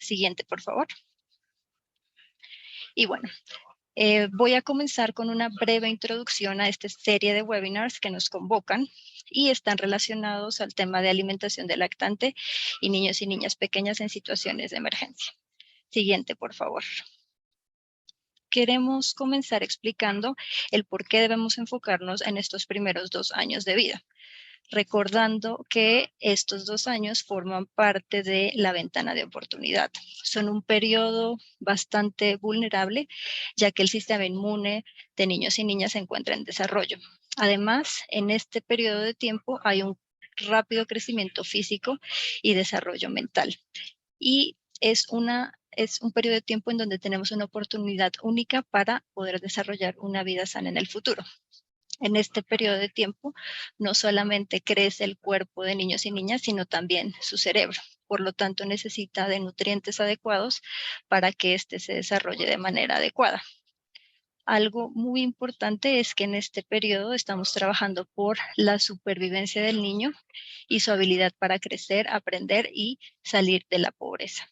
Siguiente, por favor. Y bueno, voy a comenzar con una breve introducción a esta serie de webinars que nos convocan y están relacionados al tema de alimentación del lactante y niños y niñas pequeñas en situaciones de emergencia. Siguiente, por favor. Queremos comenzar explicando el por qué debemos enfocarnos en estos primeros 2 años de vida, recordando que estos 2 años forman parte de la ventana de oportunidad. Son un periodo bastante vulnerable, ya que el sistema inmune de niños y niñas se encuentra en desarrollo. Además, en este periodo de tiempo hay un rápido crecimiento físico y desarrollo mental. Y es un periodo de tiempo en donde tenemos una oportunidad única para poder desarrollar una vida sana en el futuro. En este periodo de tiempo no solamente crece el cuerpo de niños y niñas, sino también su cerebro. Por lo tanto, necesita de nutrientes adecuados para que éste se desarrolle de manera adecuada. Algo muy importante es que en este periodo estamos trabajando por la supervivencia del niño y su habilidad para crecer, aprender y salir de la pobreza.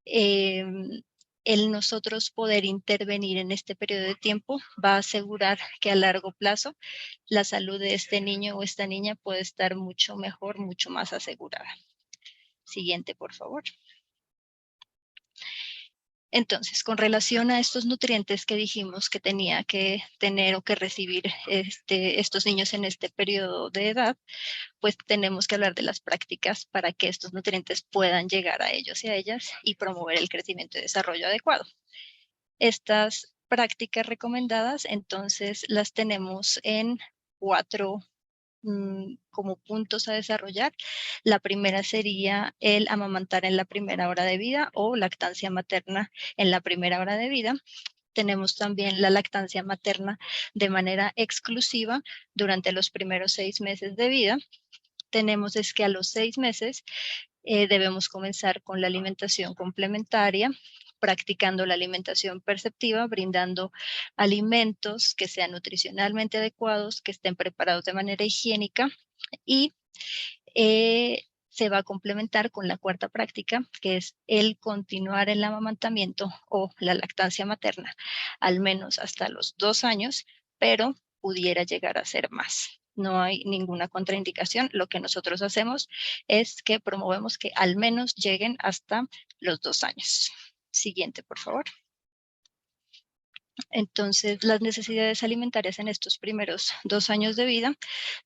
El nosotros poder intervenir en este periodo de tiempo va a asegurar que a largo plazo la salud de este niño o esta niña puede estar mucho mejor, mucho más asegurada. Siguiente, por favor. Entonces, con relación a estos nutrientes que dijimos que tenía que tener o que recibir estos niños en este periodo de edad, pues tenemos que hablar de las prácticas para que estos nutrientes puedan llegar a ellos y a ellas y promover el crecimiento y desarrollo adecuado. Estas prácticas recomendadas, entonces, las tenemos en 4 como puntos a desarrollar. La primera sería el amamantar en la primera hora de vida o lactancia materna en la primera hora de vida. Tenemos también la lactancia materna de manera exclusiva durante los primeros 6 meses de vida. Tenemos es que a los 6 meses debemos comenzar con la alimentación complementaria, practicando la alimentación perceptiva, brindando alimentos que sean nutricionalmente adecuados, que estén preparados de manera higiénica y se va a complementar con la cuarta práctica, que es el continuar el amamantamiento o la lactancia materna, al menos hasta los 2 años, pero pudiera llegar a ser más. No hay ninguna contraindicación. Lo que nosotros hacemos es que promovemos que al menos lleguen hasta los 2 años. Siguiente, por favor. Entonces, las necesidades alimentarias en estos primeros 2 años de vida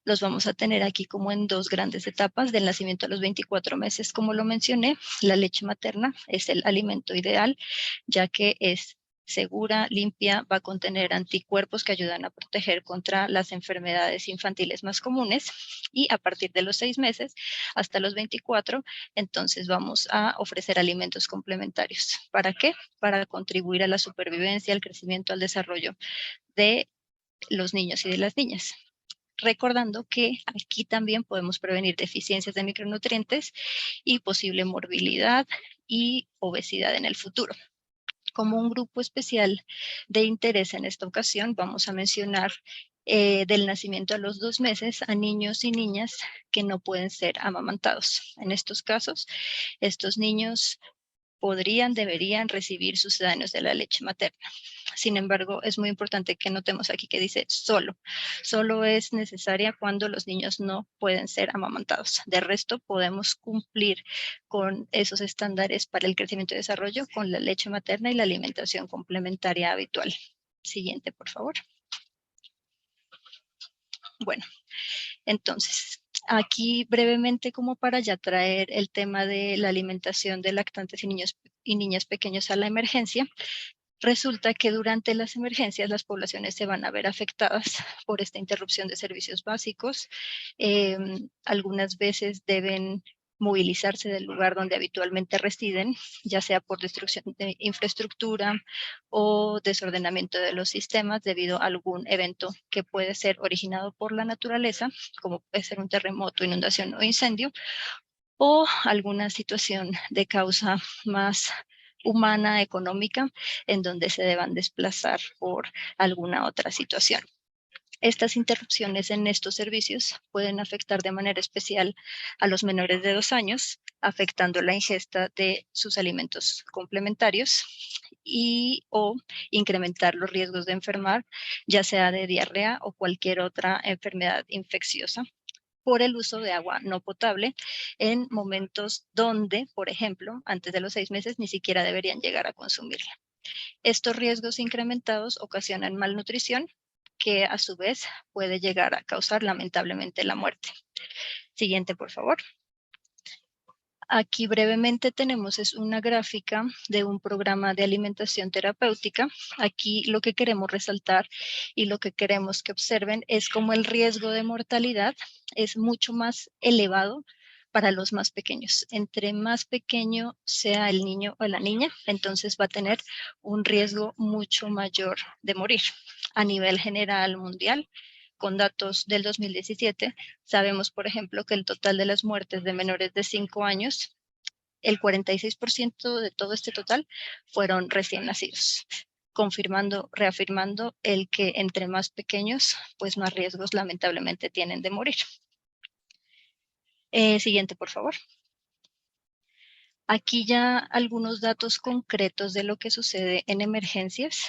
los vamos a tener aquí como en 2 grandes etapas, del nacimiento a los 24 meses, como lo mencioné. La leche materna es el alimento ideal, ya que es segura, limpia, va a contener anticuerpos que ayudan a proteger contra las enfermedades infantiles más comunes, y a partir de los 6 meses hasta los 24, entonces vamos a ofrecer alimentos complementarios. ¿Para qué? Para contribuir a la supervivencia, al crecimiento, al desarrollo de los niños y de las niñas. Recordando que aquí también podemos prevenir deficiencias de micronutrientes y posible morbilidad y obesidad en el futuro. Como un grupo especial de interés en esta ocasión, vamos a mencionar del nacimiento a los 2 meses a niños y niñas que no pueden ser amamantados. En estos casos, estos niños deberían recibir sucedáneos de la leche materna. Sin embargo, es muy importante que notemos aquí que dice solo. Solo es necesaria cuando los niños no pueden ser amamantados. De resto, podemos cumplir con esos estándares para el crecimiento y desarrollo con la leche materna y la alimentación complementaria habitual. Siguiente, por favor. Bueno, entonces, aquí brevemente como para ya traer el tema de la alimentación de lactantes y niños y niñas pequeños a la emergencia. Resulta que durante las emergencias las poblaciones se van a ver afectadas por esta interrupción de servicios básicos. Algunas veces deben movilizarse del lugar donde habitualmente residen, ya sea por destrucción de infraestructura o desordenamiento de los sistemas debido a algún evento que puede ser originado por la naturaleza, como puede ser un terremoto, inundación o incendio, o alguna situación de causa más humana, económica, en donde se deban desplazar por alguna otra situación. Estas interrupciones en estos servicios pueden afectar de manera especial a los menores de 2 años, afectando la ingesta de sus alimentos complementarios o incrementar los riesgos de enfermar, ya sea de diarrea o cualquier otra enfermedad infecciosa, por el uso de agua no potable en momentos donde, por ejemplo, antes de los 6 meses ni siquiera deberían llegar a consumirla. Estos riesgos incrementados ocasionan malnutrición, que a su vez puede llegar a causar lamentablemente la muerte. Siguiente, por favor. Aquí brevemente tenemos una gráfica de un programa de alimentación terapéutica. Aquí lo que queremos resaltar y lo que queremos que observen es cómo el riesgo de mortalidad es mucho más elevado para los más pequeños. Entre más pequeño sea el niño o la niña, entonces va a tener un riesgo mucho mayor de morir. A nivel general mundial, con datos del 2017, sabemos, por ejemplo, que el total de las muertes de menores de 5 años, el 46% de todo este total fueron recién nacidos, reafirmando el que entre más pequeños, pues más riesgos lamentablemente tienen de morir. Siguiente, por favor. Aquí ya algunos datos concretos de lo que sucede en emergencias.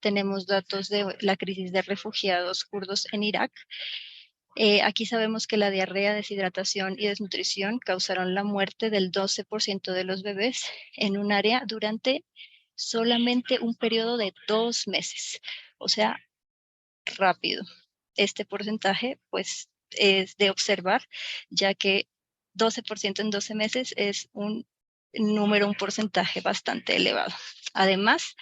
Tenemos datos de la crisis de refugiados kurdos en Irak. Aquí sabemos que la diarrea, deshidratación y desnutrición causaron la muerte del 12% de los bebés en un área durante solamente un periodo de 2 meses. O sea, rápido. Este porcentaje, pues, es de observar, ya que 12% en 12 meses es un porcentaje bastante elevado. Además,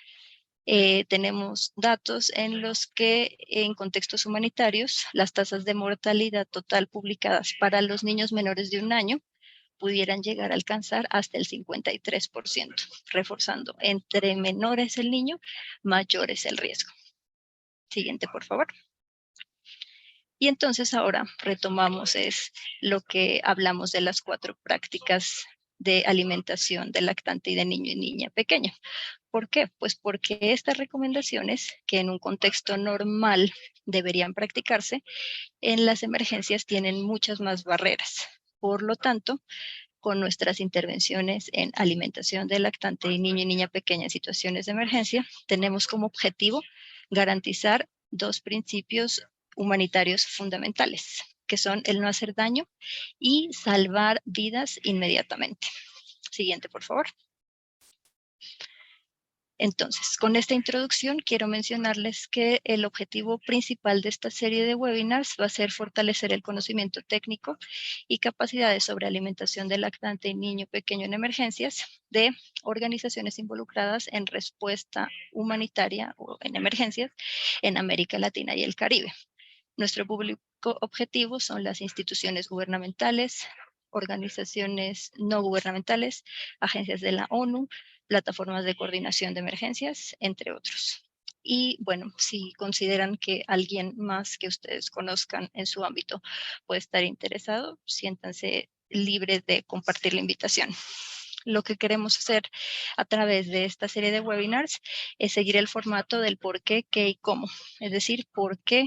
tenemos datos en los que en contextos humanitarios las tasas de mortalidad total publicadas para los niños menores de 1 año pudieran llegar a alcanzar hasta el 53%, reforzando entre menores el niño, mayor es el riesgo. Siguiente, por favor. Y entonces ahora retomamos lo que hablamos de las 4 prácticas de alimentación de lactante y de niño y niña pequeña. ¿Por qué? Pues porque estas recomendaciones, que en un contexto normal deberían practicarse, en las emergencias tienen muchas más barreras. Por lo tanto, con nuestras intervenciones en alimentación de lactante y niño y niña pequeña en situaciones de emergencia, tenemos como objetivo garantizar 2 principios humanitarios fundamentales, que son el no hacer daño y salvar vidas inmediatamente. Siguiente, por favor. Entonces, con esta introducción quiero mencionarles que el objetivo principal de esta serie de webinars va a ser fortalecer el conocimiento técnico y capacidades sobre alimentación de lactante y niño pequeño en emergencias de organizaciones involucradas en respuesta humanitaria o en emergencias en América Latina y el Caribe. Nuestro público objetivo son las instituciones gubernamentales, organizaciones no gubernamentales, agencias de la ONU, plataformas de coordinación de emergencias, entre otros. Y bueno, si consideran que alguien más que ustedes conozcan en su ámbito puede estar interesado, siéntanse libres de compartir la invitación. Lo que queremos hacer a través de esta serie de webinars es seguir el formato del por qué, qué y cómo. Es decir, por qué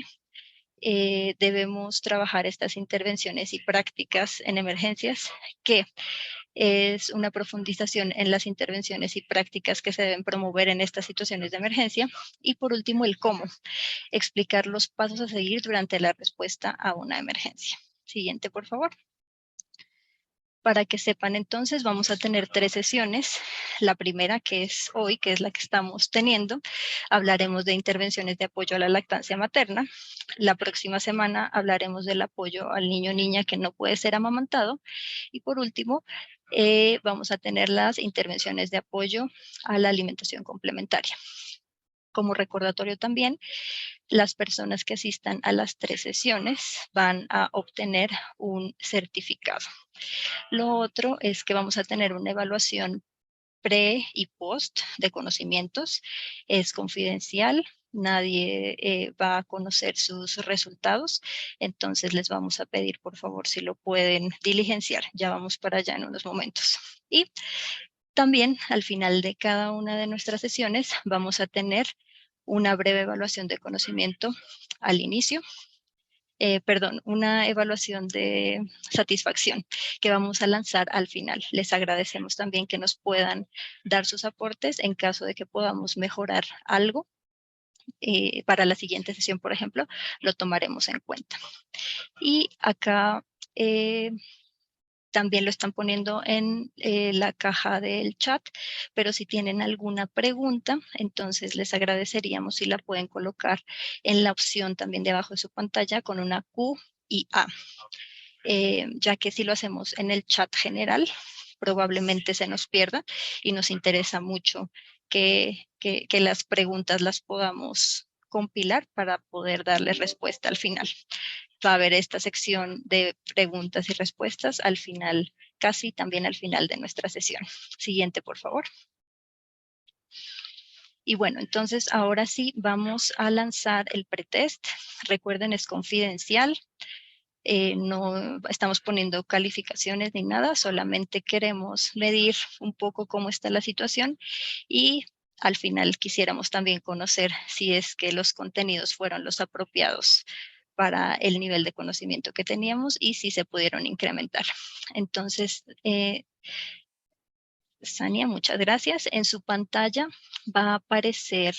debemos trabajar estas intervenciones y prácticas en emergencias, que es una profundización en las intervenciones y prácticas que se deben promover en estas situaciones de emergencia. Y por último, el cómo, explicar los pasos a seguir durante la respuesta a una emergencia. Siguiente, por favor. Para que sepan entonces, vamos a tener 3 sesiones. La primera, que es hoy, que es la que estamos teniendo, hablaremos de intervenciones de apoyo a la lactancia materna. La próxima semana hablaremos del apoyo al niño o niña que no puede ser amamantado. Y por último, vamos a tener las intervenciones de apoyo a la alimentación complementaria. Como recordatorio también, las personas que asistan a las 3 sesiones van a obtener un certificado. Lo otro es que vamos a tener una evaluación pre y post de conocimientos. Es confidencial, nadie va a conocer sus resultados, entonces les vamos a pedir por favor si lo pueden diligenciar. Ya vamos para allá en unos momentos. Y también al final de cada una de nuestras sesiones vamos a tener una breve evaluación de conocimiento al inicio. Una evaluación de satisfacción que vamos a lanzar al final. Les agradecemos también que nos puedan dar sus aportes en caso de que podamos mejorar algo. Para la siguiente sesión, por ejemplo, lo tomaremos en cuenta. Y acá también lo están poniendo en la caja del chat, pero si tienen alguna pregunta, entonces les agradeceríamos si la pueden colocar en la opción también debajo de su pantalla con una Q y A, ya que si lo hacemos en el chat general, probablemente se nos pierda y nos interesa mucho que las preguntas las podamos compilar para poder darle respuesta al final. Va a haber esta sección de preguntas y respuestas al final, casi también al final de nuestra sesión. Siguiente, por favor. Y bueno, entonces ahora sí vamos a lanzar el pretest. Recuerden, es confidencial. No estamos poniendo calificaciones ni nada, solamente queremos medir un poco cómo está la situación y al final quisiéramos también conocer si es que los contenidos fueron los apropiados para el nivel de conocimiento que teníamos y si se pudieron incrementar. Entonces, Sania, muchas gracias. En su pantalla va a aparecer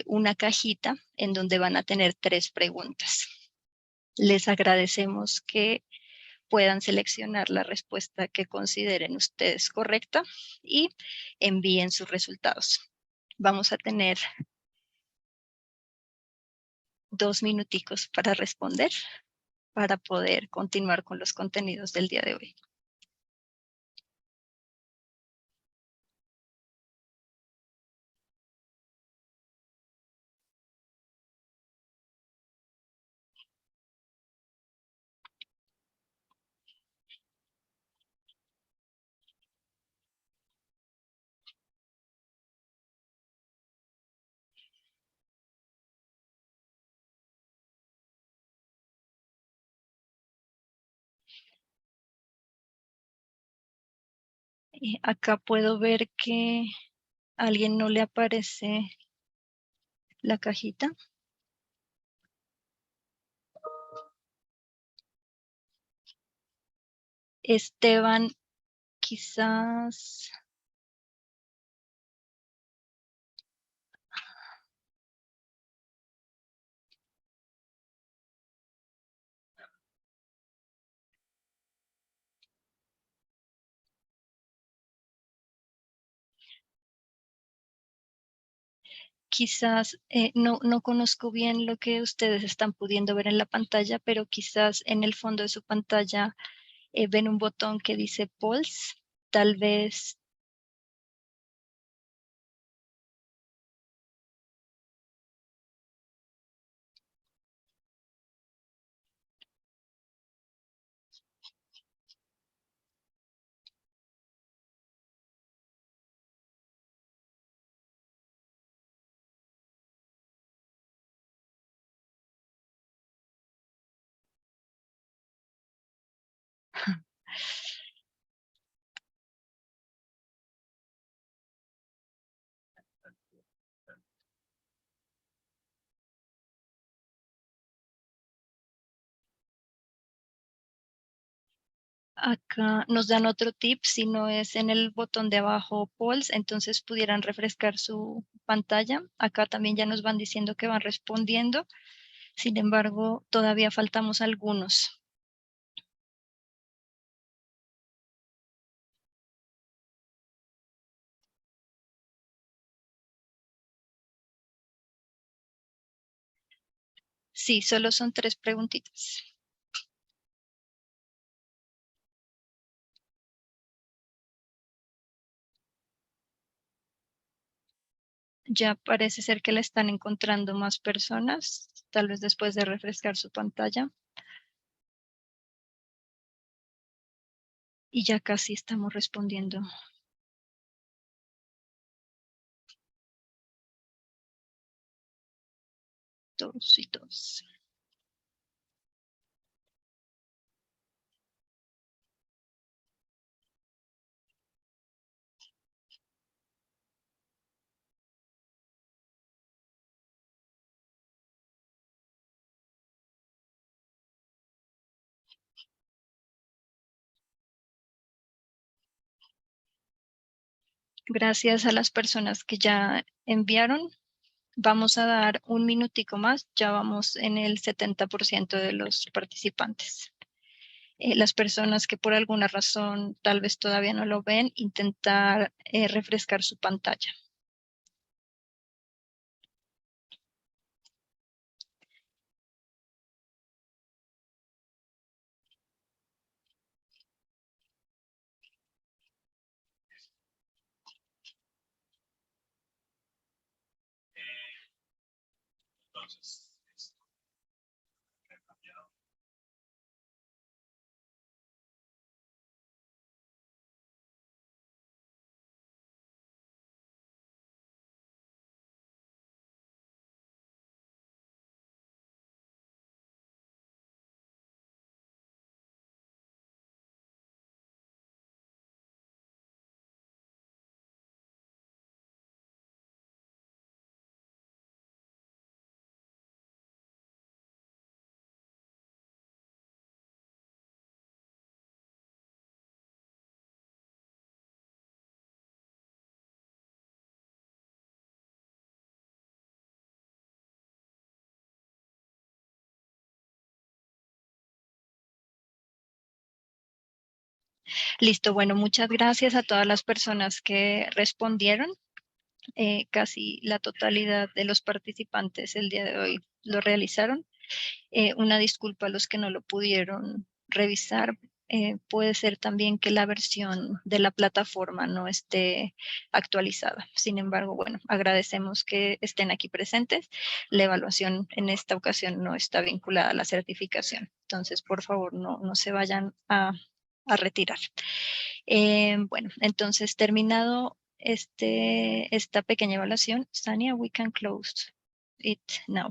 una cajita en donde van a tener 3 preguntas. Les agradecemos que puedan seleccionar la respuesta que consideren ustedes correcta y envíen sus resultados. Vamos a tener 2 minuticos para responder, para poder continuar con los contenidos del día de hoy. Acá puedo ver que a alguien no le aparece la cajita. Esteban, quizás... Quizás no conozco bien lo que ustedes están pudiendo ver en la pantalla, pero quizás en el fondo de su pantalla ven un botón que dice Pulse. Tal vez acá nos dan otro tip, si no es en el botón de abajo Pulse, entonces pudieran refrescar su pantalla. Acá también ya nos van diciendo que van respondiendo, sin embargo, todavía faltamos algunos. Sí, solo son 3 preguntitas. Ya parece ser que la están encontrando más personas, tal vez después de refrescar su pantalla. Y ya casi estamos respondiendo todos y todos. Gracias a las personas que ya enviaron. Vamos a dar un minutico más, ya vamos en el 70% de los participantes. Las personas que por alguna razón tal vez todavía no lo ven, intentar refrescar su pantalla. Listo, bueno, muchas gracias a todas las personas que respondieron. Casi la totalidad de los participantes el día de hoy lo realizaron. Una disculpa a los que no lo pudieron revisar. Puede ser también que la versión de la plataforma no esté actualizada. Sin embargo, bueno, agradecemos que estén aquí presentes. La evaluación en esta ocasión no está vinculada a la certificación. Entonces, por favor, no se vayan a retirar. Bueno, entonces terminado esta pequeña evaluación, Sania, we can close it now.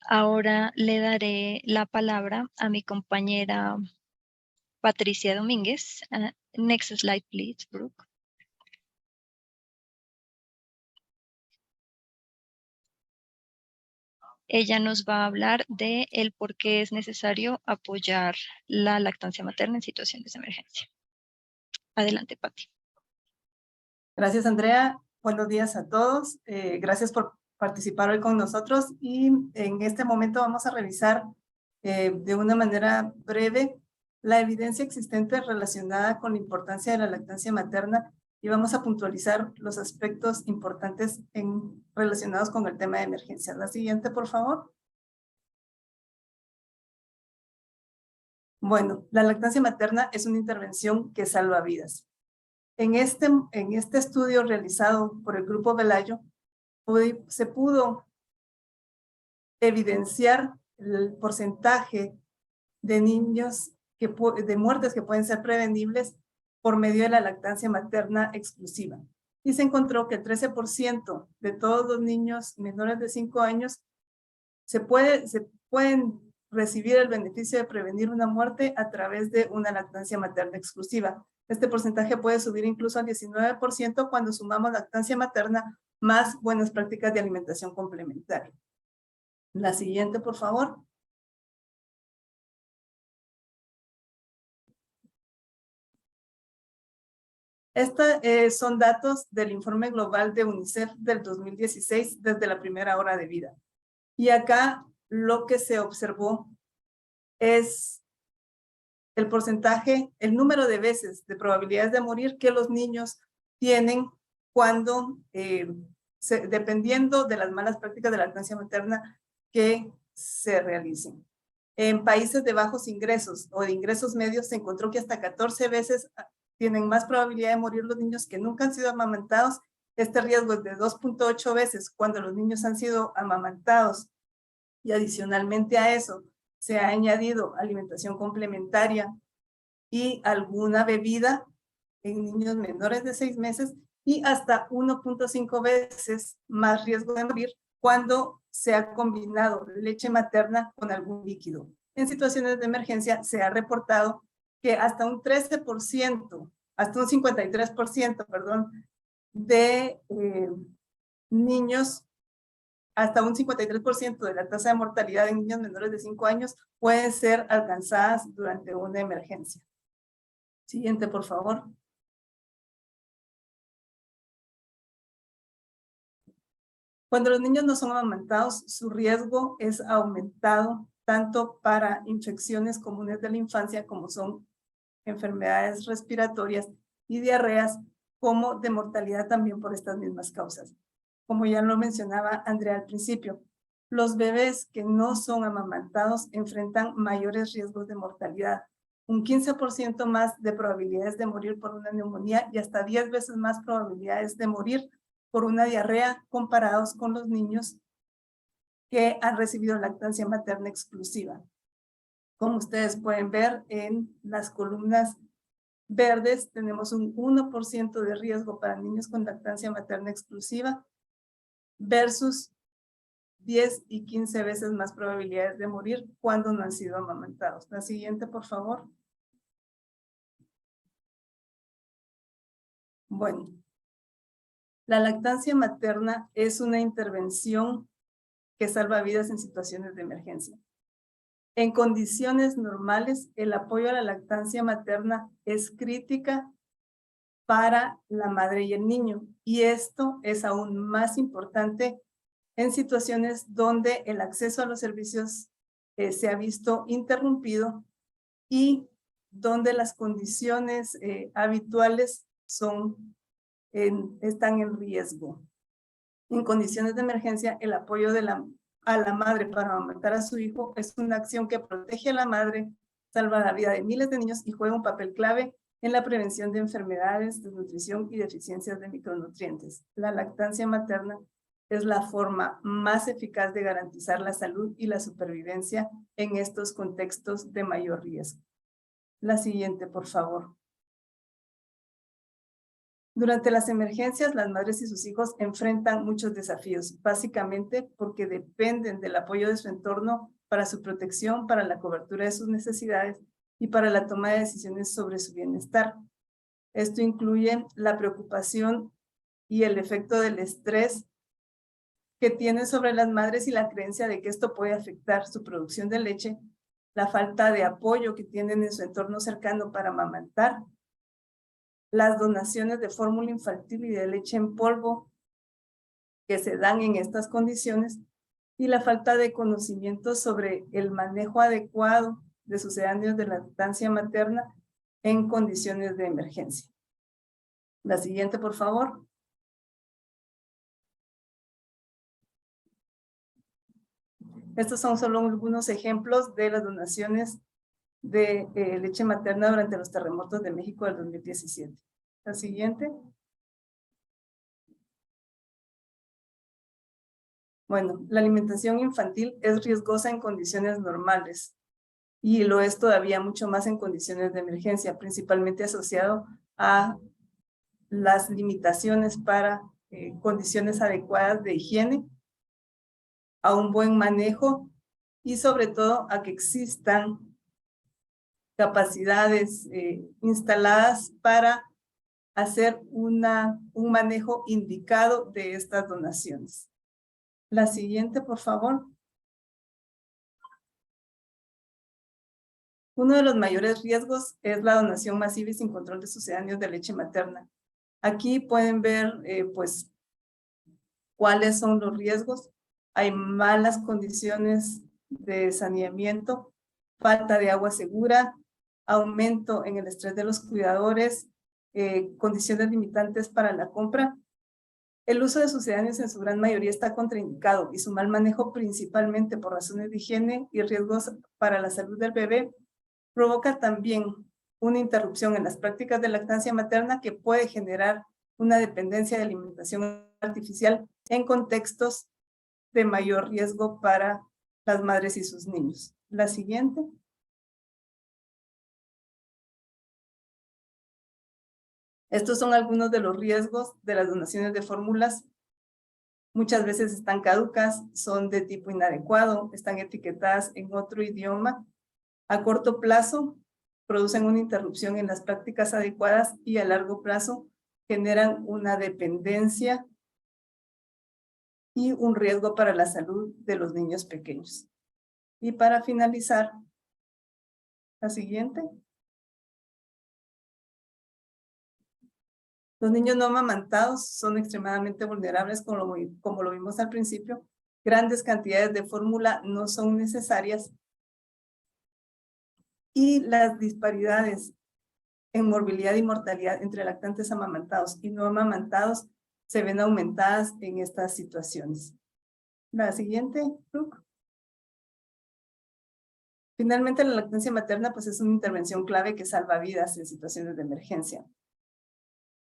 Ahora le daré la palabra a mi compañera Patricia Domínguez. Next slide, please, Brooke. Ella nos va a hablar de el por qué es necesario apoyar la lactancia materna en situaciones de emergencia. Adelante, Pati. Gracias, Andrea. Buenos días a todos. Gracias por participar hoy con nosotros y en este momento vamos a revisar de una manera breve la evidencia existente relacionada con la importancia de la lactancia materna y vamos a puntualizar los aspectos importantes relacionados con el tema de emergencia. La siguiente, por favor. Bueno, la lactancia materna es una intervención que salva vidas. En este estudio realizado por el Grupo Velayo, se pudo evidenciar el porcentaje de niños, de muertes que pueden ser prevenibles por medio de la lactancia materna exclusiva. Y se encontró que el 13% de todos los niños menores de 5 años se pueden recibir el beneficio de prevenir una muerte a través de una lactancia materna exclusiva. Este porcentaje puede subir incluso al 19% cuando sumamos lactancia materna más buenas prácticas de alimentación complementaria. La siguiente, por favor. Estos son datos del informe global de UNICEF del 2016 desde la primera hora de vida. Y acá lo que se observó es el porcentaje, el número de veces de probabilidades de morir que los niños tienen cuando, dependiendo de las malas prácticas de la lactancia materna que se realicen. En países de bajos ingresos o de ingresos medios se encontró que hasta 14 veces tienen más probabilidad de morir los niños que nunca han sido amamantados. Este riesgo es de 2.8 veces cuando los niños han sido amamantados. Y adicionalmente a eso, se ha añadido alimentación complementaria y alguna bebida en niños menores de 6 meses y hasta 1.5 veces más riesgo de morir cuando se ha combinado leche materna con algún líquido. En situaciones de emergencia se ha reportado que hasta un 13%, hasta un 53%, perdón, de niños, hasta un 53% de la tasa de mortalidad en niños menores de 5 años pueden ser alcanzadas durante una emergencia. Siguiente, por favor. Cuando los niños no son amamantados, su riesgo es aumentado tanto para infecciones comunes de la infancia, como son enfermedades respiratorias y diarreas, como de mortalidad también por estas mismas causas. Como ya lo mencionaba Andrea al principio, los bebés que no son amamantados enfrentan mayores riesgos de mortalidad, un 15% más de probabilidades de morir por una neumonía y hasta 10 veces más probabilidades de morir por una diarrea comparados con los niños que han recibido lactancia materna exclusiva. Como ustedes pueden ver en las columnas verdes, tenemos un 1% de riesgo para niños con lactancia materna exclusiva versus 10 y 15 veces más probabilidades de morir cuando no han sido amamantados. La siguiente, por favor. Bueno, la lactancia materna es una intervención que salva vidas en situaciones de emergencia. En condiciones normales, el apoyo a la lactancia materna es crítica para la madre y el niño, y esto es aún más importante en situaciones donde el acceso a los servicios se ha visto interrumpido y donde las condiciones habituales están en riesgo. En condiciones de emergencia, el apoyo a la madre para amamantar a su hijo es una acción que protege a la madre, salva la vida de miles de niños y juega un papel clave en la prevención de enfermedades, desnutrición y deficiencias de micronutrientes. La lactancia materna es la forma más eficaz de garantizar la salud y la supervivencia en estos contextos de mayor riesgo. La siguiente, por favor. Durante las emergencias, las madres y sus hijos enfrentan muchos desafíos, básicamente porque dependen del apoyo de su entorno para su protección, para la cobertura de sus necesidades y para la toma de decisiones sobre su bienestar. Esto incluye la preocupación y el efecto del estrés que tienen sobre las madres y la creencia de que esto puede afectar su producción de leche, la falta de apoyo que tienen en su entorno cercano para amamantar, las donaciones de fórmula infantil y de leche en polvo que se dan en estas condiciones y la falta de conocimiento sobre el manejo adecuado de sucedáneos de lactancia materna en condiciones de emergencia. La siguiente, por favor. Estos son solo algunos ejemplos de las donaciones de leche materna durante los terremotos de México del 2017. La siguiente. Bueno, la alimentación infantil es riesgosa en condiciones normales y lo es todavía mucho más en condiciones de emergencia, principalmente asociado a las limitaciones para condiciones adecuadas de higiene, a un buen manejo y sobre todo a que existan capacidades instaladas para hacer un manejo indicado de estas donaciones. La siguiente, por favor. Uno de los mayores riesgos es la donación masiva y sin control de sucedáneos de leche materna. Aquí pueden ver, pues, cuáles son los riesgos. Hay malas condiciones de saneamiento, falta de agua segura, aumento en el estrés de los cuidadores, condiciones limitantes para la compra. El uso de sucedáneos en su gran mayoría está contraindicado y su mal manejo, principalmente por razones de higiene y riesgos para la salud del bebé, provoca también una interrupción en las prácticas de lactancia materna que puede generar una dependencia de alimentación artificial en contextos de mayor riesgo para las madres y sus niños. La siguiente. Estos son algunos de los riesgos de las donaciones de fórmulas. Muchas veces están caducas, son de tipo inadecuado, están etiquetadas en otro idioma. A corto plazo, producen una interrupción en las prácticas adecuadas y a largo plazo generan una dependencia y un riesgo para la salud de los niños pequeños. Y para finalizar, la siguiente. Los niños no amamantados son extremadamente vulnerables, como lo vimos al principio. Grandes cantidades de fórmula no son necesarias. Y las disparidades en morbilidad y mortalidad entre lactantes amamantados y no amamantados se ven aumentadas en estas situaciones. La siguiente, Brooke. Finalmente, la lactancia materna pues, es una intervención clave que salva vidas en situaciones de emergencia.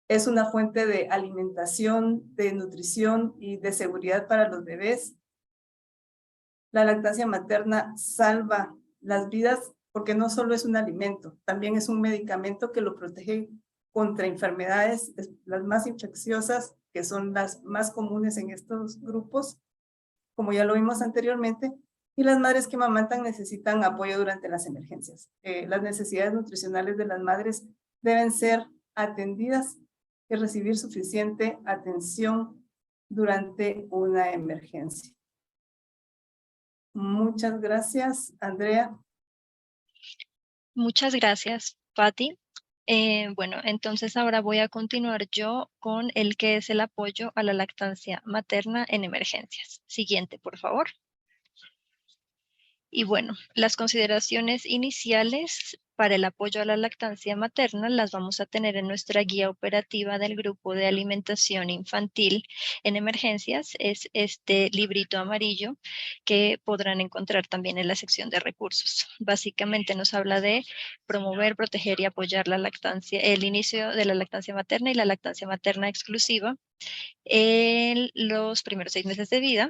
Es una fuente de alimentación, de nutrición y de seguridad para los bebés. La lactancia materna salva las vidas porque no solo es un alimento, también es un medicamento que lo protege contra enfermedades, las más infecciosas, que son las más comunes en estos grupos, como ya lo vimos anteriormente, y las madres que amamantan necesitan apoyo durante las emergencias. Las necesidades nutricionales de las madres deben ser atendidas y recibir suficiente atención durante una emergencia. Muchas gracias, Andrea. Muchas gracias, Patti. Bueno, entonces ahora voy a continuar yo con el que es el apoyo a la lactancia materna en emergencias. Siguiente, por favor. Y bueno, las consideraciones iniciales para el apoyo a la lactancia materna las vamos a tener en nuestra guía operativa del grupo de alimentación infantil en emergencias. Es este librito amarillo que podrán encontrar también en la sección de recursos. Básicamente nos habla de promover, proteger y apoyar la lactancia, el inicio de la lactancia materna y la lactancia materna exclusiva en los primeros 6 meses de vida.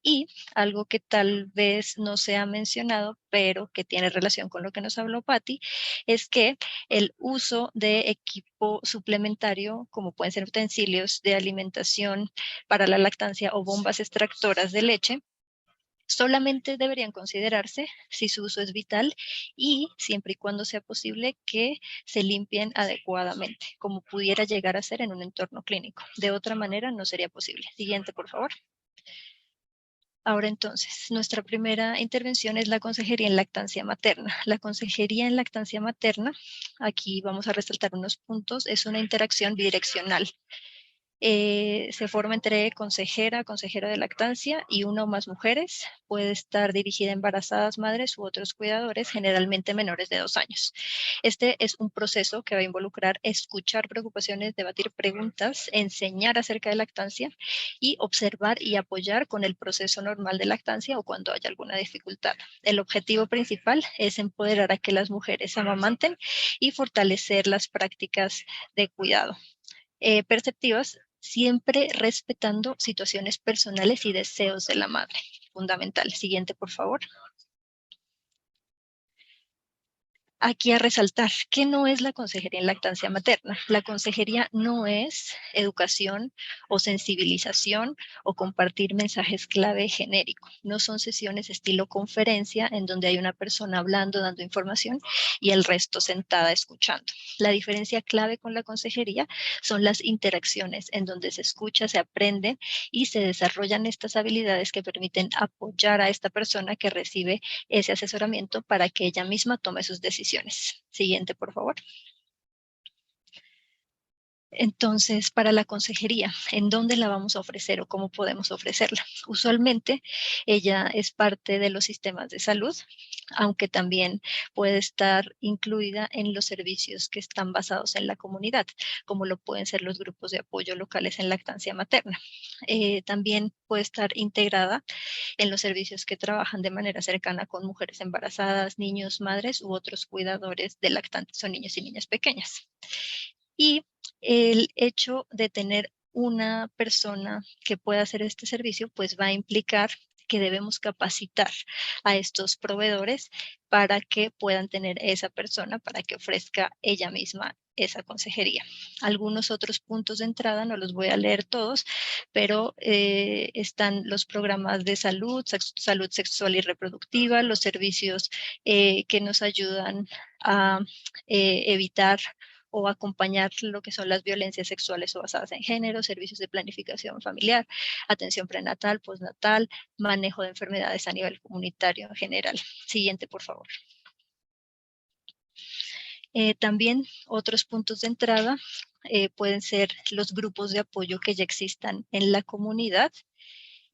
Y algo que tal vez no se ha mencionado, pero que tiene relación con lo que nos habló Patti, es que el uso de equipo suplementario, como pueden ser utensilios de alimentación para la lactancia o bombas extractoras de leche, solamente deberían considerarse si su uso es vital y siempre y cuando sea posible que se limpien adecuadamente, como pudiera llegar a ser en un entorno clínico. De otra manera no sería posible. Siguiente, por favor. Ahora entonces, nuestra primera intervención es la consejería en lactancia materna. La consejería en lactancia materna, aquí vamos a resaltar unos puntos, es una interacción bidireccional. Se forma entre consejera de lactancia y una o más mujeres. Puede estar dirigida a embarazadas, madres u otros cuidadores, generalmente menores de 2 años. Este es un proceso que va a involucrar escuchar preocupaciones, debatir preguntas, enseñar acerca de lactancia y observar y apoyar con el proceso normal de lactancia o cuando haya alguna dificultad. El objetivo principal es empoderar a que las mujeres amamanten y fortalecer las prácticas de cuidado perceptivas, siempre respetando situaciones personales y deseos de la madre. Fundamental. Siguiente, por favor. Aquí a resaltar que no es la consejería en lactancia materna. La consejería no es educación o sensibilización o compartir mensajes clave genérico. No son sesiones estilo conferencia en donde hay una persona hablando, dando información y el resto sentada escuchando. La diferencia clave con la consejería son las interacciones en donde se escucha, se aprende y se desarrollan estas habilidades que permiten apoyar a esta persona que recibe ese asesoramiento para que ella misma tome sus decisiones. Siguiente, por favor. Entonces, para la consejería, ¿en dónde la vamos a ofrecer o cómo podemos ofrecerla? Usualmente, ella es parte de los sistemas de salud, aunque también puede estar incluida en los servicios que están basados en la comunidad, como lo pueden ser los grupos de apoyo locales en lactancia materna. También puede estar integrada en los servicios que trabajan de manera cercana con mujeres embarazadas, niños, madres u otros cuidadores de lactantes o niños y niñas pequeñas. Y el hecho de tener una persona que pueda hacer este servicio, pues va a implicar que debemos capacitar a estos proveedores para que puedan tener esa persona, para que ofrezca ella misma esa consejería. Algunos otros puntos de entrada, no los voy a leer todos, pero están los programas de salud, salud sexual y reproductiva, los servicios que nos ayudan a evitar o acompañar lo que son las violencias sexuales o basadas en género, servicios de planificación familiar, atención prenatal, postnatal, manejo de enfermedades a nivel comunitario en general. Siguiente, por favor. También otros puntos de entrada pueden ser los grupos de apoyo que ya existan en la comunidad.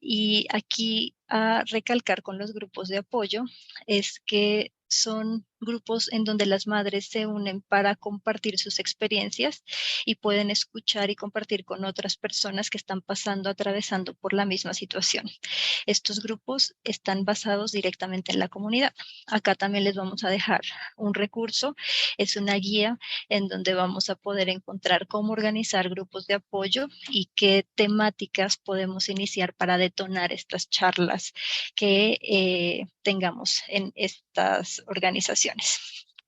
Y aquí a recalcar con los grupos de apoyo es que son grupos en donde las madres se unen para compartir sus experiencias y pueden escuchar y compartir con otras personas que están atravesando por la misma situación. Estos grupos están basados directamente en la comunidad. Acá también les vamos a dejar un recurso, es una guía en donde vamos a poder encontrar cómo organizar grupos de apoyo y qué temáticas podemos iniciar para detonar estas charlas que tengamos en estas organizaciones.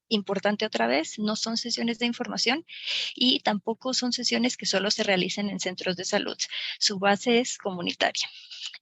Importante otra vez, no son sesiones de información y tampoco son sesiones que solo se realicen en centros de salud. Su base es comunitaria.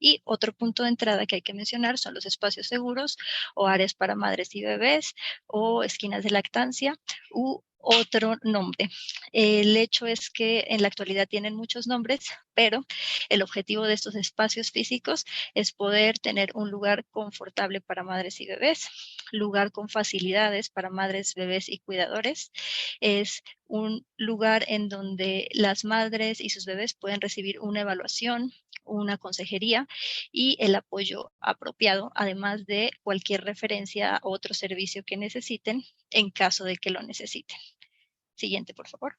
Y otro punto de entrada que hay que mencionar son los espacios seguros o áreas para madres y bebés o esquinas de lactancia u otro nombre. El hecho es que en la actualidad tienen muchos nombres, pero el objetivo de estos espacios físicos es poder tener un lugar confortable para madres y bebés, lugar con facilidades para madres, bebés y cuidadores. Es un lugar en donde las madres y sus bebés pueden recibir una evaluación, una consejería y el apoyo apropiado, además de cualquier referencia a otro servicio que necesiten en caso de que lo necesiten. Siguiente, por favor.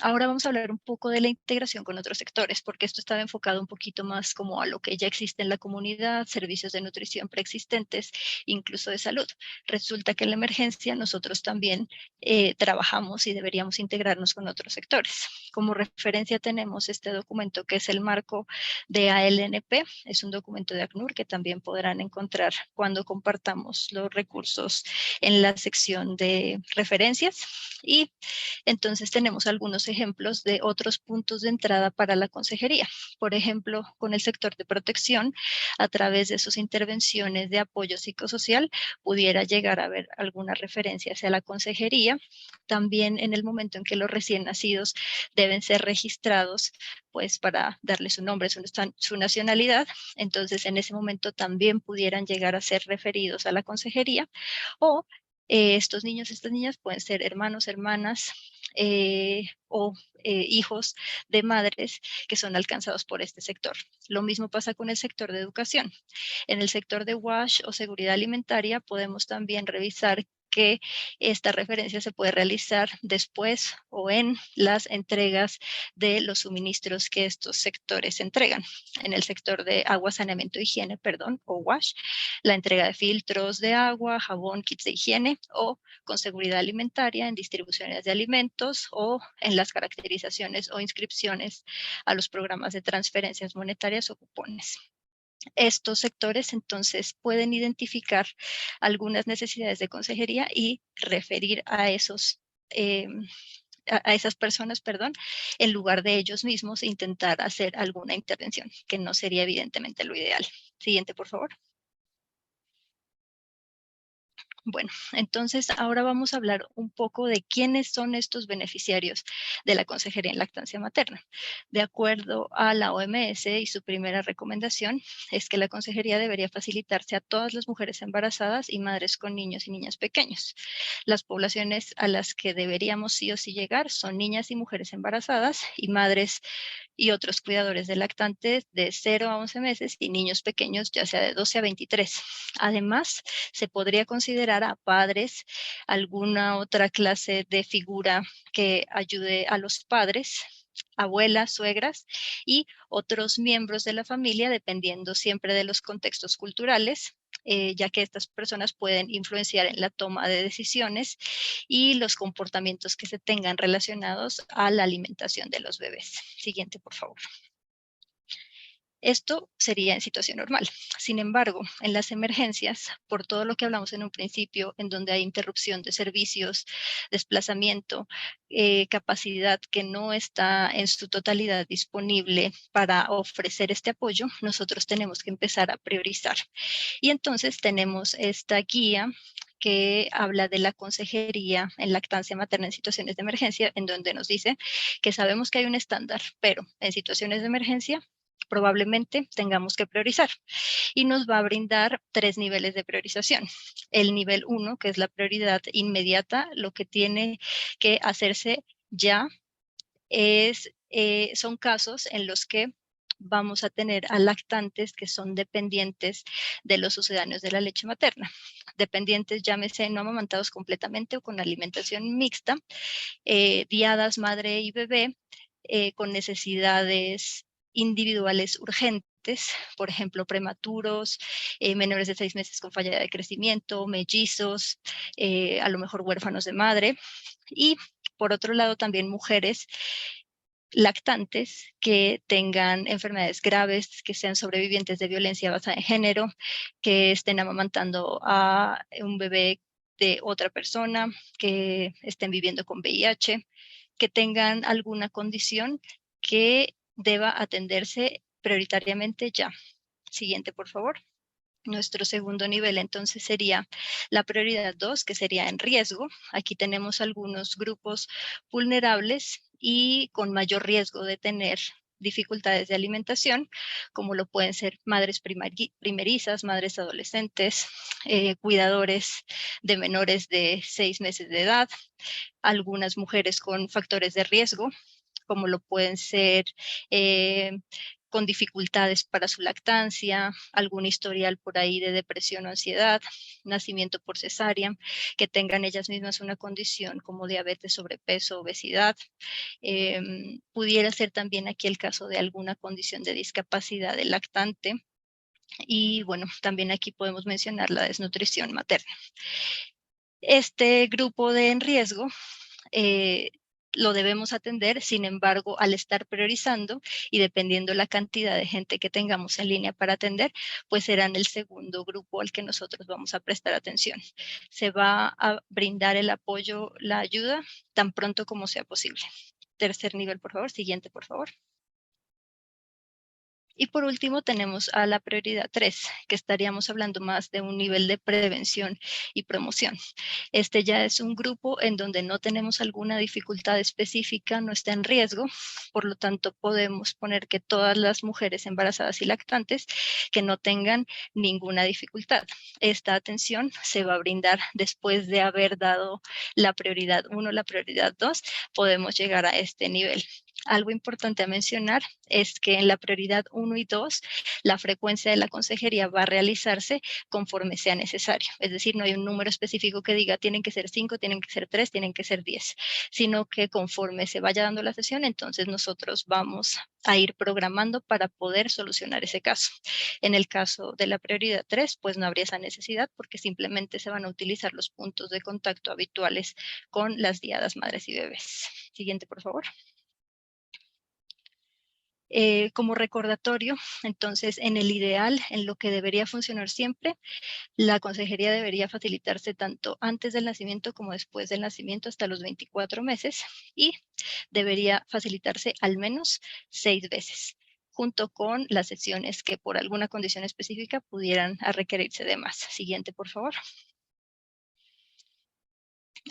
Ahora vamos a hablar un poco de la integración con otros sectores, porque esto estaba enfocado un poquito más como a lo que ya existe en la comunidad, servicios de nutrición preexistentes, incluso de salud. Resulta que en la emergencia nosotros también trabajamos y deberíamos integrarnos con otros sectores. Como referencia tenemos este documento que es el marco de ALNP, es un documento de ACNUR que también podrán encontrar cuando compartamos los recursos en la sección de referencias. Y entonces tenemos algunos ejemplos de otros puntos de entrada para la consejería. Por ejemplo, con el sector de protección, a través de sus intervenciones de apoyo psicosocial, pudiera llegar a haber alguna referencia hacia la consejería. También en el momento en que los recién nacidos deben ser registrados, pues para darle su nombre, su nacionalidad, entonces en ese momento también pudieran llegar a ser referidos a la consejería o estos niños, estas niñas pueden ser hermanos, hermanas o hijos de madres que son alcanzados por este sector. Lo mismo pasa con el sector de educación. En el sector de WASH o seguridad alimentaria podemos también revisar que esta referencia se puede realizar después o en las entregas de los suministros que estos sectores entregan. En el sector de agua, saneamiento, higiene, perdón, o WASH, la entrega de filtros de agua, jabón, kits de higiene o con seguridad alimentaria en distribuciones de alimentos o en las caracterizaciones o inscripciones a los programas de transferencias monetarias o cupones. Estos sectores entonces pueden identificar algunas necesidades de consejería y referir a esas personas, perdón, en lugar de ellos mismos intentar hacer alguna intervención, que no sería evidentemente lo ideal. Siguiente, por favor. Bueno, entonces ahora vamos a hablar un poco de quiénes son estos beneficiarios de la consejería en lactancia materna. De acuerdo a la OMS y su primera recomendación es que la consejería debería facilitarse a todas las mujeres embarazadas y madres con niños y niñas pequeños. Las poblaciones a las que deberíamos sí o sí llegar son niñas y mujeres embarazadas y madres y otros cuidadores de lactantes de 0 a 11 meses y niños pequeños ya sea de 12 a 23. Además, se podría considerar a padres, alguna otra clase de figura que ayude a los padres, abuelas, suegras y otros miembros de la familia, dependiendo siempre de los contextos culturales, ya que estas personas pueden influenciar en la toma de decisiones y los comportamientos que se tengan relacionados a la alimentación de los bebés. Siguiente, por favor. Esto sería en situación normal. Sin embargo, en las emergencias, por todo lo que hablamos en un principio, en donde hay interrupción de servicios, desplazamiento, capacidad que no está en su totalidad disponible para ofrecer este apoyo, nosotros tenemos que empezar a priorizar. Y entonces tenemos esta guía que habla de la consejería en lactancia materna en situaciones de emergencia, en donde nos dice que sabemos que hay un estándar, pero en situaciones de emergencia probablemente tengamos que priorizar y nos va a brindar 3 niveles de priorización. El nivel 1, que es la prioridad inmediata, lo que tiene que hacerse ya son casos en los que vamos a tener a lactantes que son dependientes de los sucedáneos de la leche materna. Dependientes, llámese no amamantados completamente o con alimentación mixta, diadas madre y bebé, con necesidades individuales urgentes, por ejemplo, prematuros, menores de 6 meses con falla de crecimiento, mellizos, a lo mejor huérfanos de madre. Y por otro lado, también mujeres lactantes que tengan enfermedades graves, que sean sobrevivientes de violencia basada en género, que estén amamantando a un bebé de otra persona, que estén viviendo con VIH, que tengan alguna condición que deba atenderse prioritariamente ya. Siguiente, por favor. Nuestro segundo nivel entonces sería la prioridad 2, que sería en riesgo. Aquí tenemos algunos grupos vulnerables y con mayor riesgo de tener dificultades de alimentación, como lo pueden ser madres primerizas, madres adolescentes, cuidadores de menores de 6 meses de edad, algunas mujeres con factores de riesgo, como lo pueden ser con dificultades para su lactancia, algún historial por ahí de depresión o ansiedad, nacimiento por cesárea, que tengan ellas mismas una condición como diabetes, sobrepeso, obesidad. Pudiera ser también aquí el caso de alguna condición de discapacidad del lactante. Y bueno, también aquí podemos mencionar la desnutrición materna. Este grupo de en riesgo lo debemos atender, sin embargo, al estar priorizando y dependiendo la cantidad de gente que tengamos en línea para atender, pues serán el segundo grupo al que nosotros vamos a prestar atención. Se va a brindar el apoyo, la ayuda, tan pronto como sea posible. Tercer nivel, por favor. Siguiente, por favor. Y por último tenemos a la prioridad 3, que estaríamos hablando más de un nivel de prevención y promoción. Este ya es un grupo en donde no tenemos alguna dificultad específica, no está en riesgo, por lo tanto podemos poner que todas las mujeres embarazadas y lactantes que no tengan ninguna dificultad. Esta atención se va a brindar después de haber dado la prioridad 1, la prioridad 2, podemos llegar a este nivel. Algo importante a mencionar es que en la prioridad 1 y 2, la frecuencia de la consejería va a realizarse conforme sea necesario. Es decir, no hay un número específico que diga tienen que ser 5, tienen que ser 3, tienen que ser 10, sino que conforme se vaya dando la sesión, entonces nosotros vamos a ir programando para poder solucionar ese caso. En el caso de la prioridad 3, pues no habría esa necesidad porque simplemente se van a utilizar los puntos de contacto habituales con las diadas madres y bebés. Siguiente, por favor. Como recordatorio, entonces en el ideal, en lo que debería funcionar siempre, la consejería debería facilitarse tanto antes del nacimiento como después del nacimiento hasta los 24 meses y debería facilitarse al menos 6 veces, junto con las sesiones que por alguna condición específica pudieran requerirse de más. Siguiente, por favor.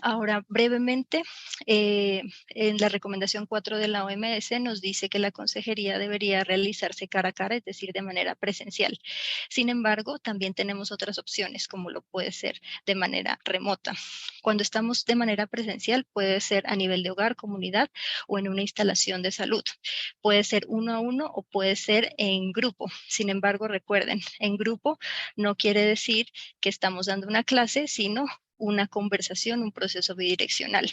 Ahora, brevemente, en la recomendación 4 de la OMS nos dice que la consejería debería realizarse cara a cara, es decir, de manera presencial. Sin embargo, también tenemos otras opciones, como lo puede ser de manera remota. Cuando estamos de manera presencial, puede ser a nivel de hogar, comunidad o en una instalación de salud. Puede ser uno a uno o puede ser en grupo. Sin embargo, recuerden, en grupo no quiere decir que estamos dando una clase, sino una conversación, un proceso bidireccional.